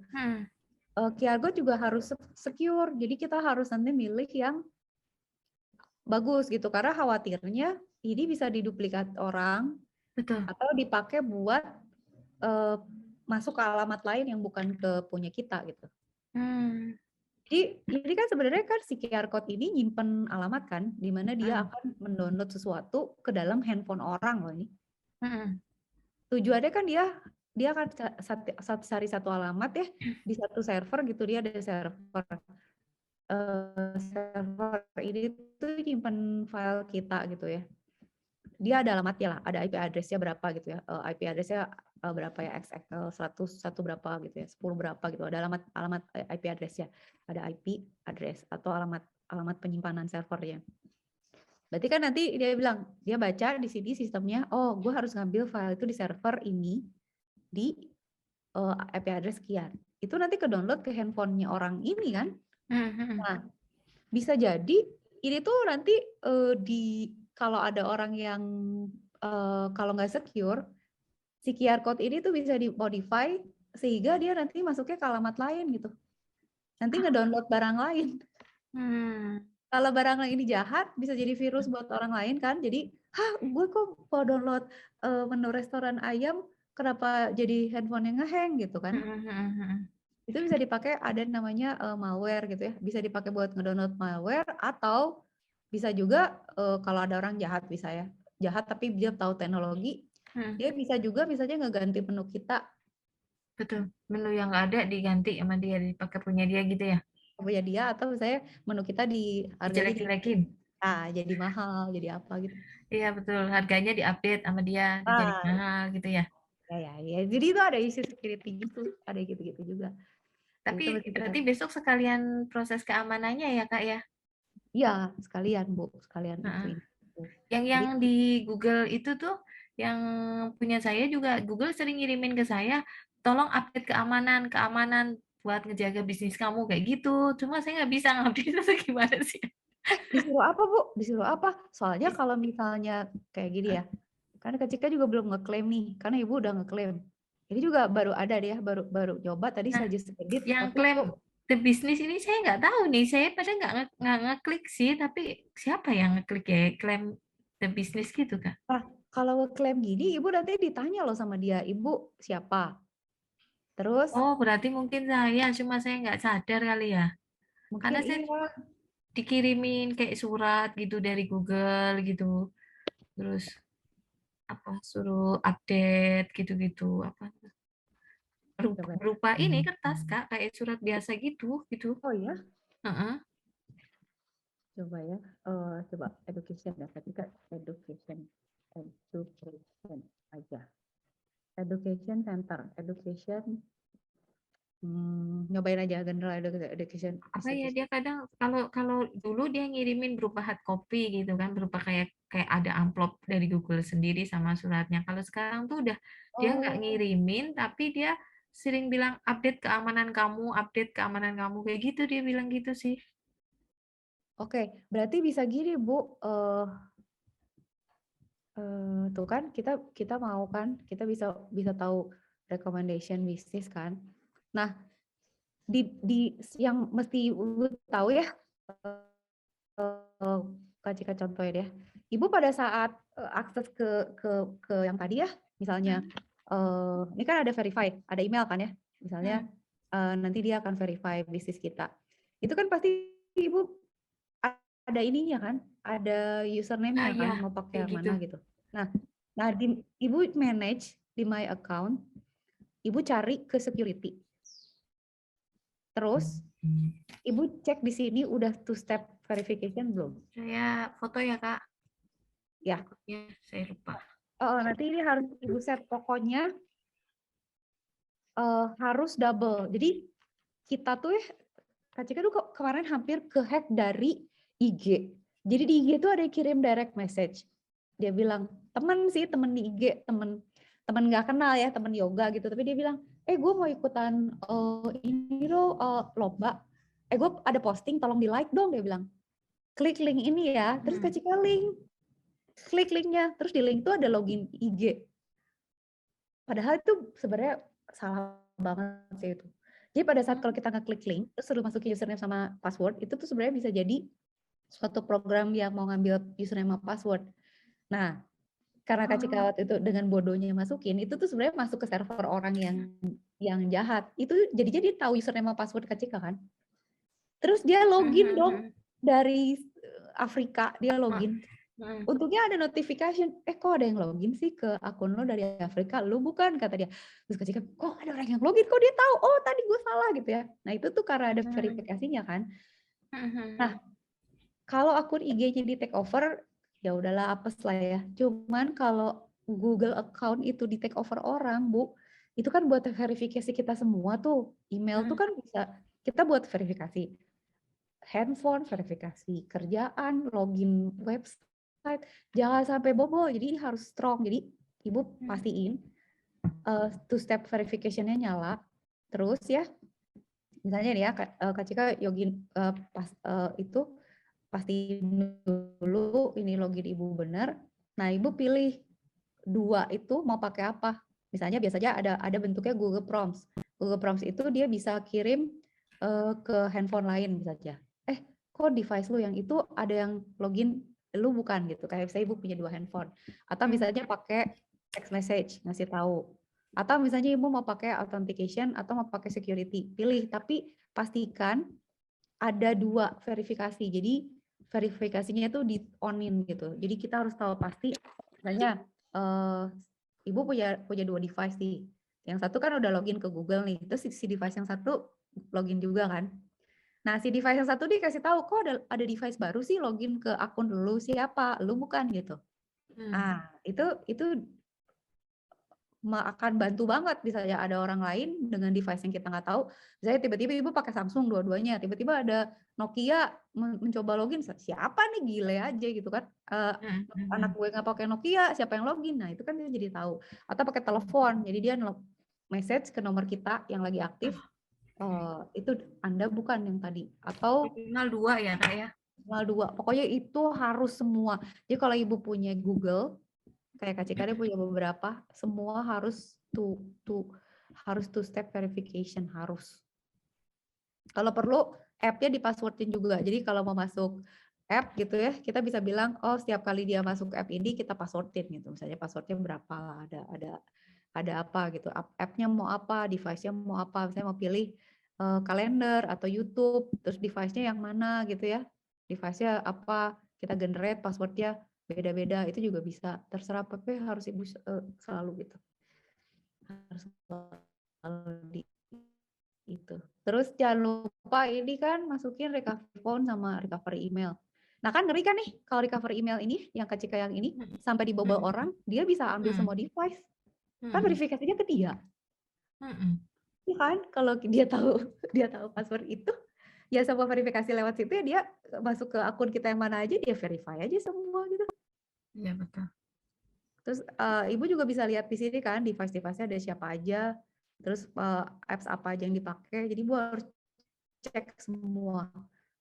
QR code juga harus secure, jadi kita harus nanti milih yang bagus gitu, karena khawatirnya ini bisa diduplikat orang, Betul. atau dipakai buat masuk ke alamat lain yang bukan ke punya kita gitu. Jadi ini kan sebenarnya kan si QR code ini nyimpen alamat kan, di mana dia akan mendownload sesuatu ke dalam handphone orang loh ini. Tujuannya kan dia akan cari satu alamat ya di satu server gitu, dia ada server. Server ini tuh nyimpen file kita gitu ya. Dia ada alamatnya lah, ada IP address-nya berapa gitu ya. IP address-nya berapa ya, XXL 101 berapa gitu ya, 10 berapa gitu. Ada alamat IP address-nya. Ada IP address atau alamat penyimpanan servernya. Berarti kan nanti dia bilang, dia baca di sini sistemnya, oh gue harus ngambil file itu di server ini di IP address sekian. Itu nanti ke download ke handphonenya orang ini kan. Nah, bisa jadi ini tuh nanti kalau ada orang yang kalau nggak secure, si QR code ini tuh bisa dimodify sehingga dia nanti masuknya ke alamat lain gitu. nanti ngedownload barang lain. Hmm. Kalau barang lain ini jahat, bisa jadi virus buat orang lain kan. Jadi, gue kok mau download menu restoran ayam, kenapa jadi handphonenya ngehang gitu kan? Itu bisa dipakai ada namanya malware gitu ya. Bisa dipakai buat ngedownload malware atau bisa juga kalau ada orang jahat bisa ya. Jahat tapi dia tahu teknologi, dia bisa juga misalnya ngeganti menu kita Betul. Menu yang nggak ada diganti sama dia, dipakai punya dia gitu ya. punya dia atau misalnya menu kita di harganya Dijelek-jelekin. jadi mahal, jadi apa gitu. Iya betul. Harganya diupdate sama dia, jadi Ah, mahal gitu ya. ya. Jadi itu ada isu security gitu, ada gitu-gitu juga. Jadi itu Tapi mesti kita, berarti besok sekalian proses keamanannya ya Kak ya. ya sekalian Bu, sekalian Heeh. itu. Yang Jadi di Google itu tuh, yang punya saya juga Google sering ngirimin ke saya, tolong update keamanan buat ngejaga bisnis kamu kayak gitu. Cuma saya nggak bisa ngupdate itu gimana sih? disuruh apa Bu? Disuruh apa? Soalnya kalau misalnya kayak gini ya, kan Kak Cika juga belum ngeklaim nih, karena Ibu udah ngeklaim. Ini juga baru ada deh ya, baru nyoba tadi Nah, suggest edit, yang tapi klaim kok the business ini saya nggak tahu nih. Saya padahal nggak ngeklik sih, tapi siapa yang ngeklik ya klaim the business gitu Kak? kalau ngeklaim gini, Ibu nanti ditanya loh sama dia, Ibu siapa? Terus Oh, berarti mungkin saya, cuma saya nggak sadar kali ya. mungkin Karena saya iya, dikirimin kayak surat gitu dari Google gitu. Terus apa suruh update gitu-gitu apa berupa, coba. berupa ini kertas Kak kayak surat biasa gitu gitu. Oh ya, Heeh. coba ya. Coba education ya, ketika education aja. Education center, education, nyobain aja general education Apa ya institution. dia kadang kalau kalau dulu dia ngirimin berupa hard copy gitu kan berupa kayak kayak ada amplop dari Google sendiri sama suratnya. Kalau sekarang tuh udah dia nggak Oh, ngirimin tapi dia sering bilang update keamanan kamu kayak gitu dia bilang gitu sih. oke. Berarti bisa gini, Bu. Tuh kan kita mau kan, kita bisa bisa tahu recommendation bisnis kan. Nah, di yang mesti Ibu tahu ya, Kak Cika contohin ya. Ibu pada saat akses ke yang tadi ya, misalnya ini kan ada verify, ada email kan ya, misalnya nanti dia akan verify bisnis kita. Itu kan pasti Ibu ada ininya kan, ada Ah username-nya iya kan, mau pakai kayak yang gitu. mana gitu. Nah, Ibu manage di my account, Ibu cari ke security. Terus Ibu cek di sini udah two step verification belum? Saya foto ya Kak. Ya. Takutnya saya lupa. Nanti ini harus Ibu set pokoknya harus double. Jadi kita tuh ya, Kak Cika tuh kemarin hampir ke hack dari IG. Jadi di IG tuh ada yang kirim direct message. Dia bilang, temen di IG, temen nggak kenal ya, temen yoga gitu. Tapi dia bilang, gue mau ikutan ini loh lomba. Gue ada posting, tolong di like dong. Dia bilang, klik link ini ya. Terus Kak Cika klik linknya. Terus di link tuh ada login IG. Padahal itu sebenarnya salah banget sih itu. Jadi pada saat kalau kita ngeklik link, terus suruh masukin username sama password, itu tuh sebenarnya bisa jadi suatu program yang mau ngambil username sama password. Nah, karena Kak Cika waktu itu dengan bodohnya masukin, itu tuh sebenarnya masuk ke server orang yang jahat. Itu jadi tahu username sama password Kak Cika kan. Terus dia login dong dari Afrika, dia login. Untungnya ada notification, kok ada yang login sih ke akun lo dari Afrika, lu bukan, kata dia. Terus Kak Cika, kok ada orang yang login, kok dia tahu, oh tadi gue salah gitu ya. Nah itu tuh karena ada verifikasinya kan. Nah kalau akun IG-nya di take over, ya udahlah apes lah ya. Cuman kalau Google account itu di take over orang, Bu, itu kan buat verifikasi kita semua tuh. Email tuh kan bisa, kita buat verifikasi handphone, verifikasi kerjaan, login website, jangan sampai bobol. Jadi harus strong. Jadi Ibu pastiin two step verification-nya nyala. Terus ya, misalnya nih ya Kak Cika login itu pastiin dulu ini login Ibu benar. Nah, Ibu pilih 2 itu mau pakai apa. Misalnya biasanya ada bentuknya Google Prompts. Google Prompts itu dia bisa kirim ke handphone lain misalnya. Kok device lu yang itu ada yang login, lu bukan gitu. Kayak saya ibu punya 2 handphone. Atau misalnya pakai text message ngasih tahu. Atau misalnya ibu mau pakai authentication atau mau pakai security, pilih. Tapi pastikan ada 2 verifikasi. Jadi verifikasinya itu di on-in gitu. Jadi kita harus tahu pasti. Misalnya ibu punya 2 device nih. Yang satu kan udah login ke Google nih. Terus si device yang satu login juga kan. Nah, si device yang satu dikasih tahu, kok ada device baru sih, login ke akun lu siapa, lu bukan gitu. Nah, itu akan bantu banget misalnya ada orang lain dengan device yang kita nggak tahu. Misalnya tiba-tiba ibu pakai Samsung dua-duanya, tiba-tiba ada Nokia mencoba login, siapa nih, gile aja gitu kan. Anak gue nggak pakai Nokia, siapa yang login? Nah, itu kan dia jadi tahu. Atau pakai telepon, jadi dia message ke nomor kita yang lagi aktif. Itu Anda bukan yang tadi, atau minimal 2 ya Kak ya. minimal 2, pokoknya itu harus semua. Jadi kalau ibu punya Google, kayak Kak Cika dia punya beberapa, semua harus harus two step verification, harus. Kalau perlu app-nya di-passwordin juga. Jadi kalau mau masuk app gitu ya, kita bisa bilang, oh setiap kali dia masuk app ini kita passwordin gitu. Misalnya passwordnya berapa lah, ada apa gitu. App-nya mau apa, device-nya mau apa. Misalnya mau pilih kalender atau YouTube, terus device-nya yang mana gitu ya. Device-nya apa, kita generate password-nya beda-beda, itu juga bisa. Terserah, tapi harus ibu selalu gitu. Harus selalu itu. Terus jangan lupa ini kan masukin recovery phone sama recovery email. Nah kan ngeri kan nih kalau recovery email ini yang Kak Cika yang ini sampai dibobol orang, dia bisa ambil semua device. Kan verifikasinya ke dia. Iya kan? Kalau dia tahu password itu, ya semua verifikasi lewat situ ya dia masuk ke akun kita yang mana aja, dia verify aja semua gitu. Iya betul. Terus ibu juga bisa lihat di sini kan device-device-nya ada siapa aja. Terus apps apa aja yang dipakai, jadi ibu harus cek semua.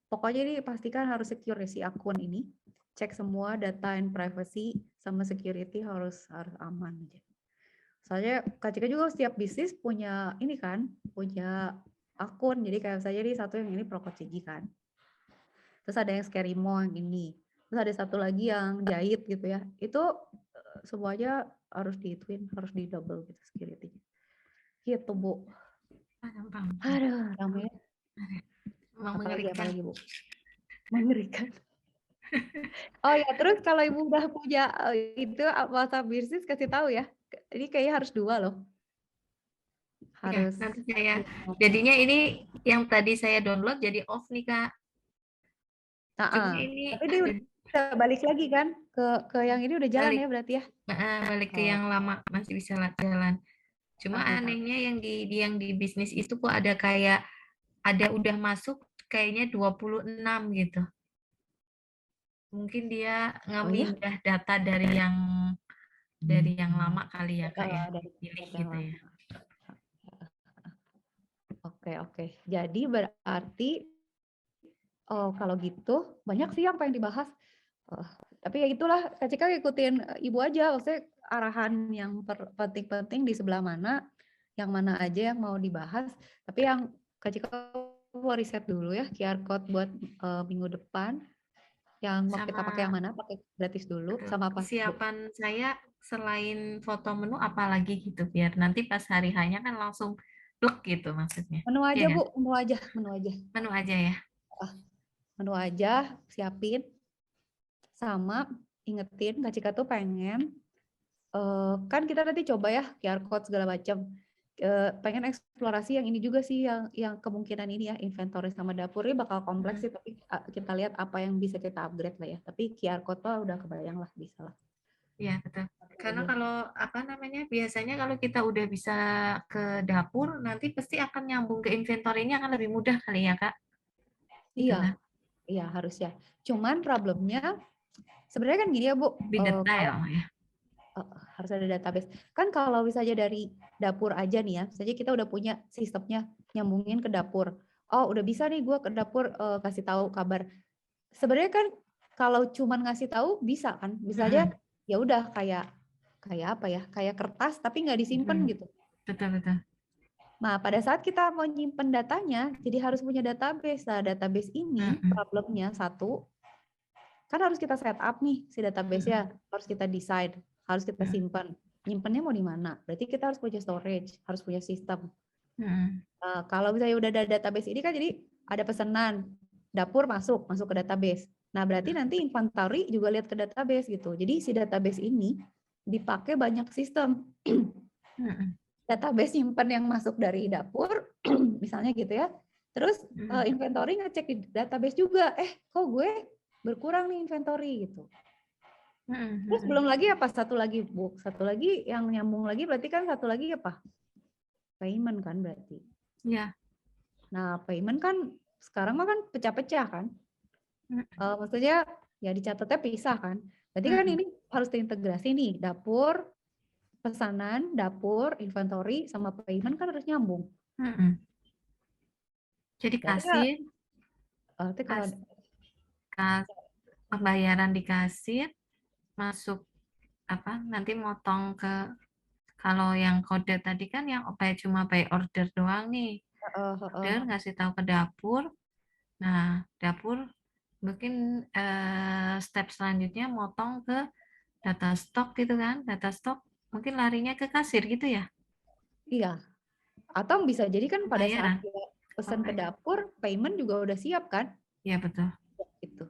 Pokoknya ini pastikan harus secure si akun ini. Cek semua data and privacy sama security harus aman aja. Soalnya Kak Cika juga setiap bisnis punya ini kan, punya akun. Jadi kayak saya di satu yang ini Prokocigi kan. Terus ada yang Scary Mo yang ini. Terus ada satu lagi yang jahit gitu ya. Itu semuanya harus di-twin, harus di-double gitu security-nya. Gitu, Bu. Aduh, ramai. Apalagi, Bu? Mengerikan. Oh ya, terus kalau ibu udah punya itu WhatsApp bisnis, kasih tahu ya. Ini kayaknya harus 2 loh. Harus. Ya, nanti saya. Jadinya ini yang tadi saya download jadi off nih Kak. Cuma ini tapi dia udah balik lagi kan ke yang ini udah jalan ya berarti ya. Balik ke yang lama masih bisa jalan. Cuma anehnya yang di bisnis itu kok ada kayak ada udah masuk kayaknya 26 gitu. Mungkin dia ngambil data dari yang lama kali ya Kak ya, dipilih gitu ya. Oke. Jadi berarti kalau gitu banyak sih yang pengen dibahas. Tapi ya itulah, Kak Cika ikutin ibu aja, maksudnya arahan yang penting-penting di sebelah mana, yang mana aja yang mau dibahas. Tapi yang Kak Cika mau riset dulu ya, QR code buat minggu depan. Yang mau kita pakai yang mana, pakai gratis dulu. Sama apa? Persiapan saya selain foto menu apalagi gitu, biar nanti pas hari hanya kan langsung plek gitu maksudnya. Menu aja ya, Bu, menu aja. Menu aja ya. Menu aja, siapin. Sama ingetin Kak Cika tuh pengen kan kita nanti coba ya QR code segala macam, pengen eksplorasi yang ini juga sih, yang kemungkinan ini ya, inventory sama dapurnya bakal kompleks sih, tapi kita lihat apa yang bisa kita upgrade lah ya. Tapi QR code tuh udah kebayang lah, bisa lah. Iya betul. Karena kalau biasanya kalau kita udah bisa ke dapur, nanti pasti akan nyambung ke inventory-nya akan lebih mudah kali ya Kak. Iya harus ya. Cuman problemnya sebenarnya kan gini ya Bu. Lebih detail ya. Harus ada database. Kan kalau misalnya dari dapur aja nih ya, misalnya kita udah punya sistemnya nyambungin ke dapur. Oh udah bisa nih gue ke dapur kasih tahu kabar. Sebenarnya kan kalau cuman ngasih tahu bisa kan, bisa aja ya udah kayak apa ya, kayak kertas tapi nggak disimpan gitu. Betul. Nah, pada saat kita mau nyimpen datanya, jadi harus punya database. Nah, database ini Mm-mm. problemnya satu, kan harus kita set up nih si database-nya, harus kita decide, harus kita Mm-mm. simpan. Nyimpennya mau di mana? Berarti kita harus punya storage, harus punya sistem. Mm-mm. Kalau misalnya udah ada database ini kan jadi ada pesanan, dapur masuk ke database. Nah, berarti nanti inventory juga lihat ke database gitu. Jadi si database ini dipakai banyak sistem. Mm-mm. Database simpan yang masuk dari dapur, misalnya gitu ya. Terus Mm-mm. inventory ngecek di database juga. Kok gue berkurang nih inventory gitu. Terus Mm-mm. belum lagi apa? Satu lagi, Bu. Satu lagi yang nyambung lagi berarti kan satu lagi apa? Payment kan berarti. Ya. Nah, payment kan sekarang mah kan pecah-pecah kan. Mm-mm. Maksudnya ya dicatatnya pisah kan. Berarti kan Mm-mm. ini harus terintegrasi nih. Dapur, pesanan, dapur, inventory, sama payment kan harus nyambung. Mm-mm. Jadi Berarti kan, kalau kas, kas, pembayaran di kasir, masuk apa nanti motong ke, kalau yang kode tadi kan yang cuma by order doang nih, order ngasih tahu ke dapur. Nah, dapur mungkin step selanjutnya motong ke data stok gitu kan, data stok mungkin larinya ke kasir gitu ya, iya. Atau bisa jadi kan pada saat pembayaran. dia pesan ke Oke. dapur, payment juga udah siap kan? Ya betul. Gitu.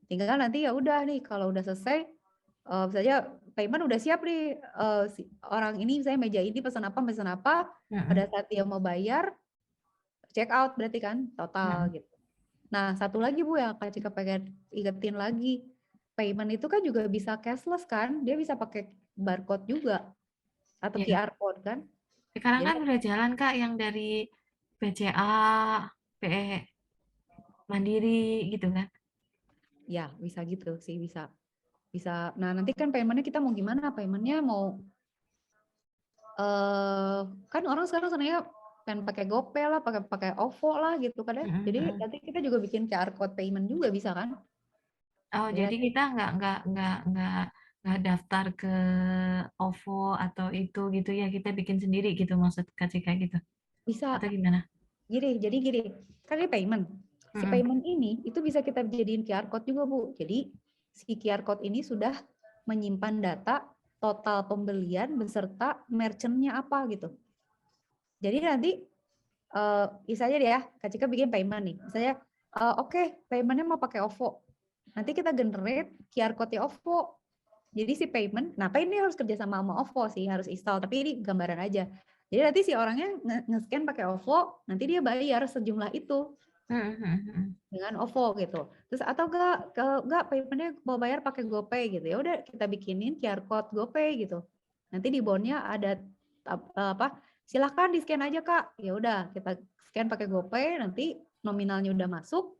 Tinggal nanti ya udah nih kalau udah selesai, misalnya payment udah siap nih, si orang ini misalnya meja ini pesan apa, pada Mm-mm. saat dia mau bayar, check out berarti kan total Mm-mm. gitu. Nah, satu lagi Bu yang Kak Cika pengen ingetin lagi, payment itu kan juga bisa cashless kan, dia bisa pakai barcode juga atau Ya, QR code kan. sekarang Jadi kan udah jalan Kak yang dari BCA, PE Mandiri gitu kan. ya bisa gitu sih, bisa. Bisa. Nah, nanti kan paymentnya kita mau gimana? Paymentnya mau kan orang sekarang sebenarnya pengen pakai GoPay lah, pakai pakai OVO lah gitu kan ya. Mm-mm. Jadi Mm-mm. nanti kita juga bikin QR code payment juga bisa kan? Oh, Jadi jadi nanti kita nggak daftar ke OVO atau itu gitu ya, kita bikin sendiri gitu maksud Kak Cika gitu. bisa Atau gimana? gini, kan ini payment. Si Mm-mm. payment ini itu bisa kita jadiin QR code juga Bu. Jadi si QR code ini sudah menyimpan data total pembelian beserta merchantnya apa gitu. Jadi nanti misalnya deh ya, Kak Cika bikin payment nih. Misalnya, oke, paymentnya mau pakai OVO. Nanti kita generate QR code-nya OVO. Jadi si payment, nah ini harus kerja sama OVO sih, harus install. Tapi ini gambaran aja. Jadi nanti si orangnya nge-scan pakai OVO, nanti dia bayar sejumlah itu Mm-mm. dengan OVO gitu. Terus atau enggak paymentnya mau bayar pakai GoPay gitu. Ya udah kita bikinin QR code GoPay gitu. Nanti di bondnya ada apa? Silahkan di scan aja Kak. Ya udah kita scan pakai GoPay, nanti nominalnya udah masuk.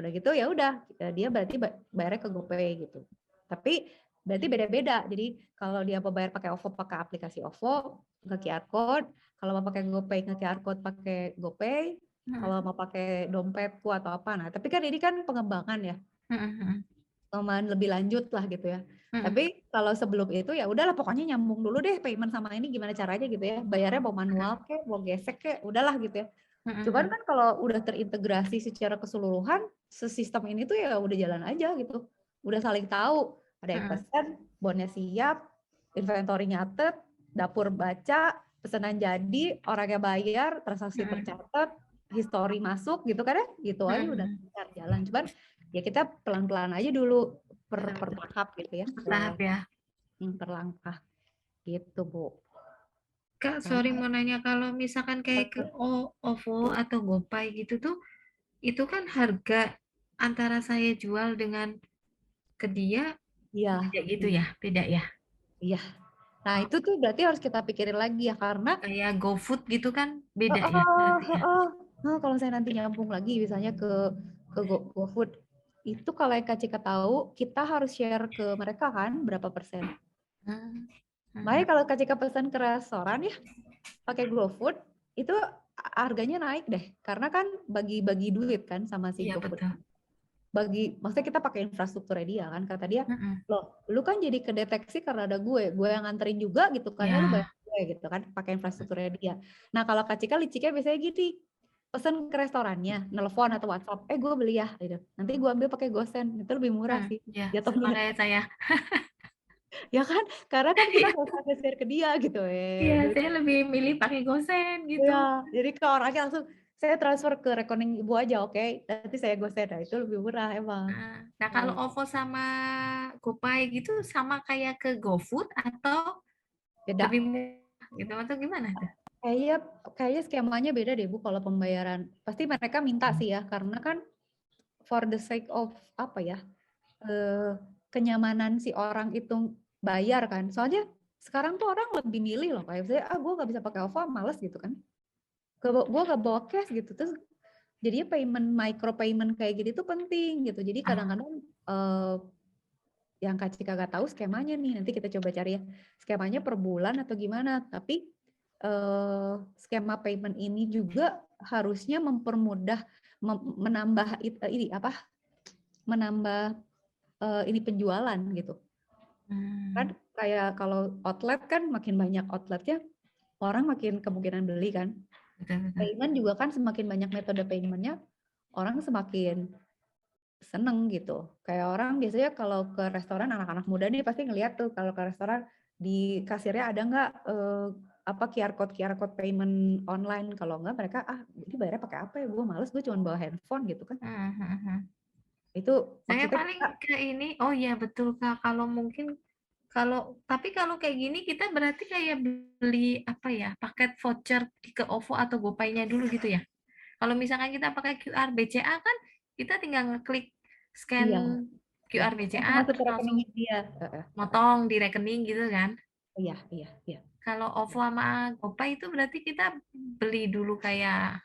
Udah gitu ya udah dia berarti bayarnya ke GoPay gitu. Tapi berarti beda-beda. Jadi kalau dia mau bayar pakai OVO pakai aplikasi OVO ke QR code, kalau mau pakai GoPay ke QR code pakai GoPay, kalau mau pakai dompetku atau apa. Nah, tapi kan ini kan pengembangan ya, Mm-mm. pengembangan lebih lanjut lah gitu ya. Mm-mm. Tapi kalau sebelum itu ya udahlah pokoknya nyambung dulu deh payment sama ini gimana caranya gitu ya. Bayarnya mau manual kek, mau gesek kek, udahlah gitu ya. Cuman Mm-mm. kan kalau udah terintegrasi secara keseluruhan, sistem ini tuh ya udah jalan aja gitu. Udah saling tahu, ada yang Mm-mm. pesan, bonnya siap, inventory nyatet, dapur baca, pesanan jadi, orangnya bayar, transaksi Mm-mm. tercatat, histori masuk gitu kan ya, gitu aja udah Mm-mm. lancar jalan. Cuman ya kita pelan-pelan aja dulu per Betul-betul. tahap gitu ya, Tahap ya. per langkah gitu Bu. Kak, sorry Karena mau nanya, kalau misalkan kayak ke OVO atau GoPay gitu tuh, itu kan harga antara saya jual dengan ke dia iya, beda gitu ya, beda ya. iya. Nah, itu tuh berarti harus kita pikirin lagi ya karena Kayak GoFood gitu kan beda ya heeh, berarti ya. heeh. Nah, kalau saya nanti nyambung lagi misalnya ke GoFood itu kalau yang Kak Cika tahu kita harus share ke mereka kan berapa persen. Hmm. Makanya Hmm. kalau Kak Cika pesan ke restoran ya pakai GoFood itu harganya naik deh karena kan bagi-bagi duit kan sama si Iya GoFood. betul. Maksudnya kita pakai infrastrukturnya dia kan kata dia, Mm-mm. loh lu kan jadi kedeteksi karena ada gue yang nganterin juga gitu kan ya lu Ya, bayar gitu kan, pakai infrastrukturnya dia. Nah kalau Kak Cika liciknya biasanya gini, pesen ke restorannya, nelfon atau WhatsApp, gue beli ya, gitu. Nanti gue ambil pakai GoSend, itu lebih murah sih Ya, sama jatuhnya. kayak saya. Ya kan, karena kan kita nggak usah geser ke dia gitu Iya, jadi saya lebih milih pakai GoSend gitu. ya, jadi ke orangnya langsung saya transfer ke rekening ibu aja, oke? Nanti saya GoSend, nah, itu lebih murah emang. Nah, kalau OVO sama GoPay gitu sama kayak ke GoFood atau lebih Beda. murah gitu atau gimana tuh? Kayaknya kayaknya skemanya beda deh Bu kalau pembayaran. Pasti mereka minta sih ya, karena kan for the sake of apa ya? eh, kenyamanan si orang itu bayar kan. Soalnya sekarang tuh orang lebih milih loh, kayak saya gue nggak bisa pakai OVO, males gitu kan. Gue gak bawa cash gitu, terus jadinya payment, micro payment kayak gitu tuh penting gitu. Jadi kadang-kadang yang Kak Cika gak tahu skemanya nih, nanti kita coba cari ya skemanya per bulan atau gimana. Tapi skema payment ini juga harusnya mempermudah menambah ini apa? Menambah ini penjualan gitu. Kan kayak kalau outlet kan makin banyak outletnya, orang makin kemungkinan beli kan. Betul-betul. Payment juga kan semakin banyak metode paymentnya, orang semakin seneng gitu. Kayak orang biasanya kalau ke restoran, anak-anak muda nih pasti ngeliat tuh kalau ke restoran di kasirnya ada nggak apa QR code payment online. Kalau nggak mereka ini bayarnya pakai apa ya? Gue males, gue cuma bawa handphone gitu kan. Itu Saya maksudnya paling ke ini, oh iya betul Kak, kalau mungkin tapi kalau kayak gini kita berarti kayak beli apa ya, paket voucher ke OVO atau GoPay-nya dulu gitu ya. Kalau misalkan kita pakai QR BCA kan kita tinggal ngeklik iya, scan iya. QR Langsung BCA masuk ke terus langsung rekeningnya dia. motong di rekening gitu kan. Iya, iya, iya. Kalau OVO sama GoPay itu berarti kita beli dulu kayak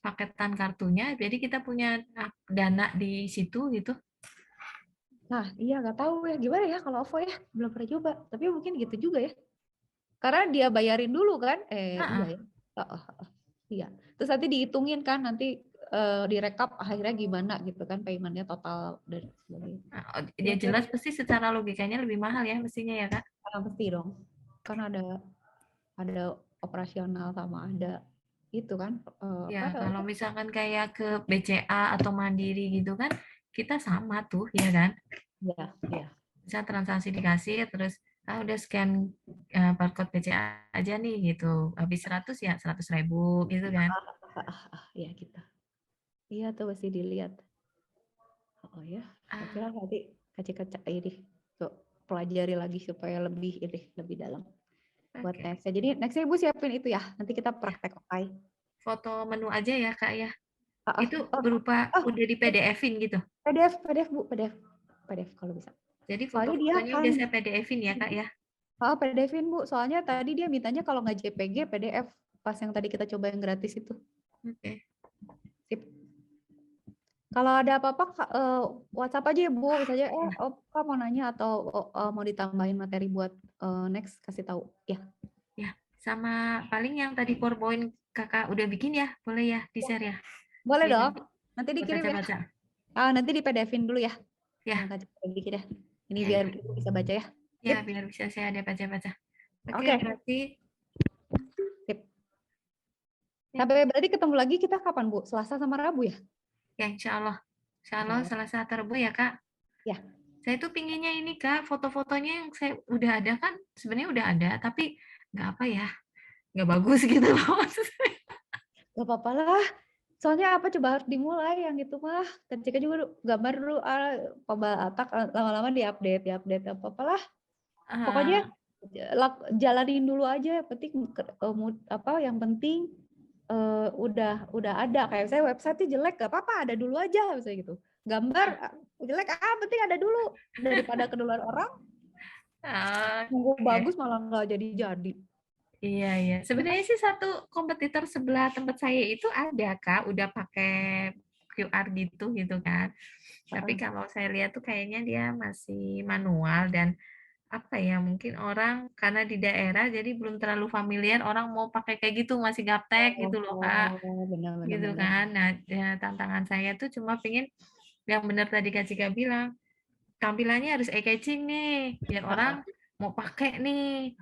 paketan kartunya, jadi kita punya dana di situ gitu. Nah, iya nggak tahu ya gimana ya kalau OVO ya, belum pernah coba. Tapi mungkin gitu juga ya. Karena dia bayarin dulu kan? Iya Heeh. ya. Iya. Terus nanti dihitungin kan, nanti direkap akhirnya gimana gitu kan paymentnya total dan sebagainya. Iya, Ya jelas pasti secara logikanya lebih mahal ya mestinya ya Kak. pasti dong. Kan ada operasional sama ada itu kan Ya apa? kalau misalkan kayak ke BCA atau Mandiri gitu kan, kita sama tuh ya kan. Iya, iya. Bisa transaksi dikasih terus udah scan barcode BCA aja nih gitu. Habis 100 ya 100.000 gitu kan. Iya kita. Iya tuh mesti dilihat. Oh ya, kira nanti kaca-kaca ini tuh pelajari lagi supaya lebih ini lebih dalam buat Oke. next. Jadi nextnya Ibu siapin itu ya. Nanti kita Ya, praktek oke. foto menu aja ya Kak ya. Itu Oh, berupa oh, udah di PDF-in gitu. PDF Bu, PDF kalau bisa. Jadi Soalnya dia foto-fotonya udah kan saya PDF-in ya Kak ya. PDF-in Bu. Soalnya tadi dia mintanya kalau nggak JPG PDF pas yang tadi kita coba yang gratis itu. Oke. Sip. Kalau ada apa-apa WhatsApp aja ya Bu. Misalnya Kak mau nanya atau mau ditambahin materi buat next kasih tahu. Ya. Ya, sama paling yang tadi PowerPoint Kakak udah bikin ya, boleh ya di-share ya. Boleh Biar dong. nanti Nanti buat dikirim ya. baca-baca. Nanti di PDF-in dulu ya. Yang Ya, Kak bikin ya. Ini ya, biar ya. Ibu bisa baca ya. Ya, Sip. biar bisa saya ada baca-baca. Oke, Oke. berarti Sip. ya, Sampai berarti ketemu lagi kita kapan Bu? Selasa sama Rabu ya? ya insya Allah. Insya Allah Insya Allah. Selasa atau Rabu ya, Kak. Ya. Saya tuh pinginnya ini, Kak, foto-fotonya yang saya udah ada kan, sebenarnya udah ada, tapi nggak apa ya, nggak bagus gitu loh maksudnya. Gak apa-apa lah. Soalnya apa coba harus dimulai yang itu mah. Dan Cika juga gambar dulu atak lama-lama diupdate apa-apa lah. Pokoknya Ah, jalanin dulu aja. Yang penting apa yang penting udah ada. Kayak saya website jelek gak apa-apa, ada dulu aja misalnya gitu. Gambar jelek penting ada dulu daripada keduluan orang nunggu oke. bagus malah nggak jadi. Iya, iya. Sebenarnya sih satu kompetitor sebelah tempat saya itu ada, Kak, udah pakai QR gitu kan. Tapi kalau saya lihat tuh kayaknya dia masih manual dan apa ya, mungkin orang karena di daerah jadi belum terlalu familiar, orang mau pakai kayak gitu, masih gaptek gitu loh, Kak. Benar-benar Gitu benar. kan. Nah, ya, tantangan saya tuh cuma pengen yang benar tadi Kak Cika bilang, tampilannya harus eye-catching nih, biar orang mau pakai nih,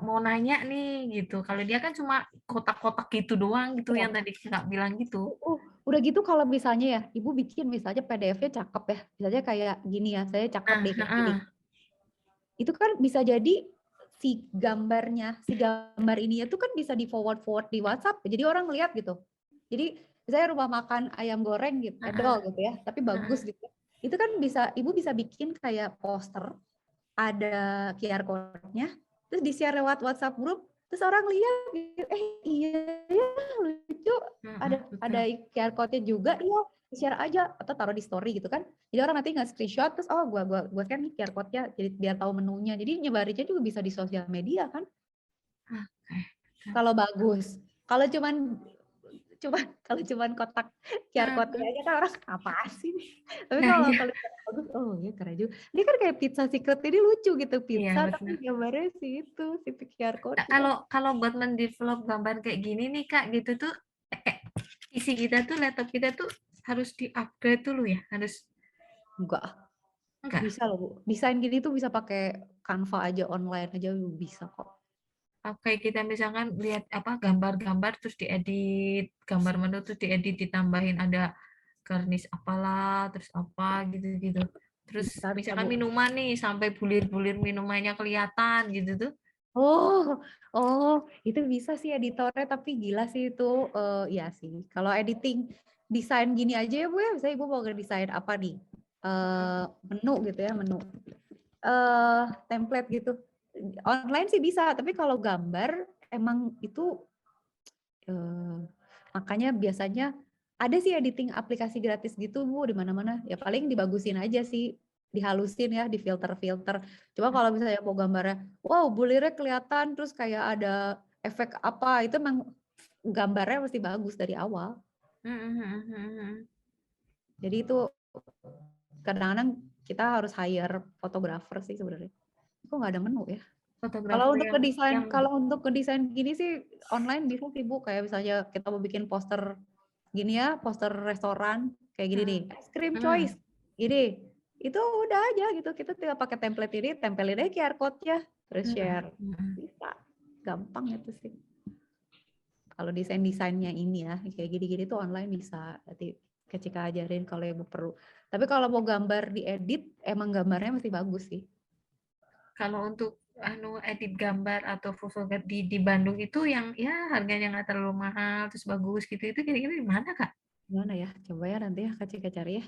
mau nanya nih gitu. Kalau dia kan cuma kotak-kotak gitu doang gitu Ya. yang tadi Kak bilang gitu. Udah gitu kalau misalnya ya, Ibu bikin misalnya PDF-nya cakep ya, misalnya kayak gini ya, saya cakep Nah, deh kayak gini. heeh. Itu kan bisa jadi si gambar ininya tuh kan bisa di forward di WhatsApp. Jadi orang lihat gitu. Jadi saya rumah makan ayam goreng gitu, Heeh, edol gitu ya, tapi bagus heeh. gitu. Itu kan bisa Ibu bisa bikin kayak poster, ada QR code-nya, terus di-share lewat WhatsApp grup, terus orang lihat gitu, iya ya lucu, Mhm, ada betul. QR code-nya juga, iya share aja atau taruh di story gitu kan. Jadi orang nanti nggak screenshot terus gua scan nih QR code-nya jadi biar tahu menunya. Jadi nyebarinnya juga bisa di sosial media kan Oke. kalau bagus. Kalau cuman kotak QR code-nya Mhm. aja kan orang apa sih nih. Tapi Nah, kalau iya. kalau bagus, oh ya keren juga. Dia kan kayak pizza secret ini lucu gitu, Iya, pizza tapi betul. gambarnya si QR Kak, code-nya. kalau buat mendevelop gambar kayak gini nih Kak, gitu tuh PC kita tuh, laptop kita tuh harus di-upgrade dulu ya? Harus Enggak, enggak? bisa loh Bu. Desain gini tuh bisa pakai Canva aja online aja bisa kok. Oke, kita misalkan lihat apa gambar-gambar terus diedit, gambar menu terus diedit, ditambahin ada garnish apalah, terus apa gitu-gitu. Terus Bisa misalkan Bu. minuman nih sampai bulir-bulir minumannya kelihatan gitu tuh. Oh, oh, itu bisa sih editornya, tapi gila sih itu, iya sih. Kalau editing desain gini aja ya Bu ya, misalnya Ibu mau ngedesain apa nih, menu gitu ya, menu, template gitu. Online sih bisa, tapi kalau gambar emang itu, eee, makanya biasanya ada sih editing aplikasi gratis gitu Bu, di mana-mana. Ya paling dibagusin aja sih, dihalusin ya, difilter-filter. Cuma kalau misalnya mau gambarnya, wow bulirnya kelihatan, terus kayak ada efek apa, itu emang gambarnya mesti bagus dari awal. Mhm, mhm, mhm, mhm. Jadi itu kadang-kadang kita harus hire fotografer sih sebenarnya. Kok nggak ada menu ya? Fotografer yang Kalau untuk ngedesain gini sih online bisa sih Bu, kayak misalnya kita mau bikin poster gini ya, poster restoran kayak gini nih, mhm, ice cream mhm, choice, gini. Itu udah aja gitu, kita tinggal pakai template ini, tempelin aja QR code-nya, terus mhm, share. mhm. Bisa, gampang itu sih. Kalau desain-desainnya ini ya, kayak gini-gini tuh online bisa. Nanti Kecika ajarin kalau yang perlu. Tapi kalau mau gambar diedit, emang gambarnya mesti bagus sih. Kalau untuk edit gambar atau foto di Bandung itu yang ya harganya nggak terlalu mahal terus bagus gitu itu kira-kira di mana Kak? Gimana ya? Coba ya nanti ya Kak Cika cari ya,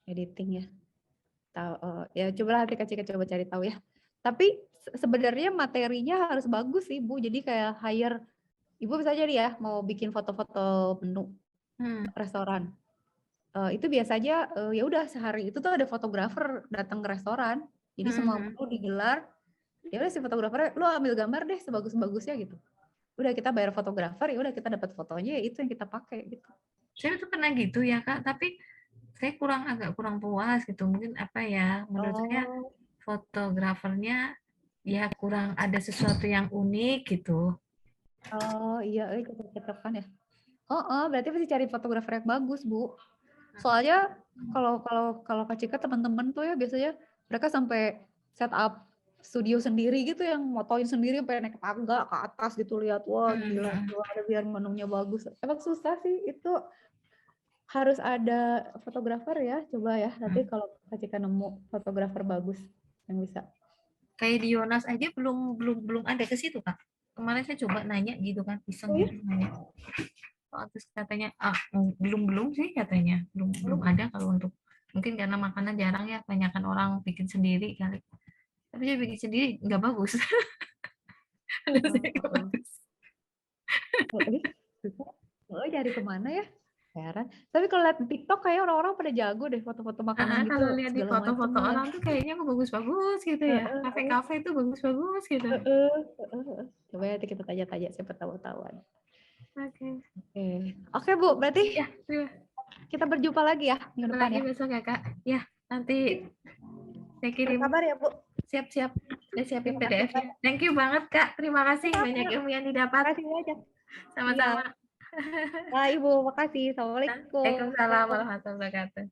editing ya. Tahu, ya cobalah nanti Kak Cika coba cari tahu ya. Tapi sebenarnya materinya harus bagus sih Bu. Jadi kayak hire, Ibu bisa jadi ya mau bikin foto-foto menu Hmm, restoran. Itu biasanya ya udah sehari itu tuh ada fotografer datang ke restoran. Jadi mhm, semua mhm. menu digelar. Ya udah si fotografernya, lu ambil gambar deh sebagus-bagusnya gitu. Udah kita bayar fotografer, ya udah kita dapat fotonya, ya itu yang kita pakai gitu. Saya tuh pernah gitu ya Kak, tapi saya agak kurang puas gitu. Mungkin apa ya, menurut saya Oh, fotografernya ya kurang ada sesuatu yang unik gitu. oh iya, cocok kan ya. Oh, berarti pasti cari fotografer yang bagus, Bu. Soalnya kalau Kak Cika teman-teman tuh ya biasanya mereka sampai set up studio sendiri gitu yang motoin sendiri sampai naik tangga ke atas gitu lihat wah Mhm, gila mhm. ada biar menunya bagus. Emang susah sih itu harus ada fotografer ya. Coba ya nanti Mhm. kalau Kak Cika nemu fotografer bagus yang bisa. Kayak di Yonas aja belum belum belum ada ke situ Kak. Kemarin saya coba nanya gitu kan, iseng Oh ya, gitu nanya. Oh, terus katanya belum belum sih katanya, belum belum belum. ada kalau untuk mungkin karena makanan jarang ya, kebanyakan orang bikin sendiri kali. Tapi dia bikin sendiri nggak bagus. Menurut Oh, saya nggak bagus. susah. Oh, cari kemana ya? Heran. Tapi kalau lihat di TikTok kayak orang-orang pada jago deh foto-foto makanan gitu Kalau lihat di segala macem foto-foto ya. orang tuh kayaknya kok bagus-bagus gitu ya. Heeh, Kafe-kafe itu bagus-bagus gitu. heeh, heeh. Coba ya nanti kita tanya-tanya siapa tahu-tahuan. Oke. Oke, oke Bu, berarti Ya, terima kita berjumpa lagi ya minggu kasih depan lagi ya. besok ya Kak. Ya, nanti Oke, saya kirim. berkabar ya Bu. Siap-siap. Saya siapin Terima kasih PDF-nya. banyak. Thank you banget Kak. Terima kasih banyak Sama-sama. ilmu yang Terima didapat. kasih banyak. Iya. Sama-sama. Nah, Ibu, makasih. Assalamualaikum. Waalaikumsalam warahmatullahi wabarakatuh.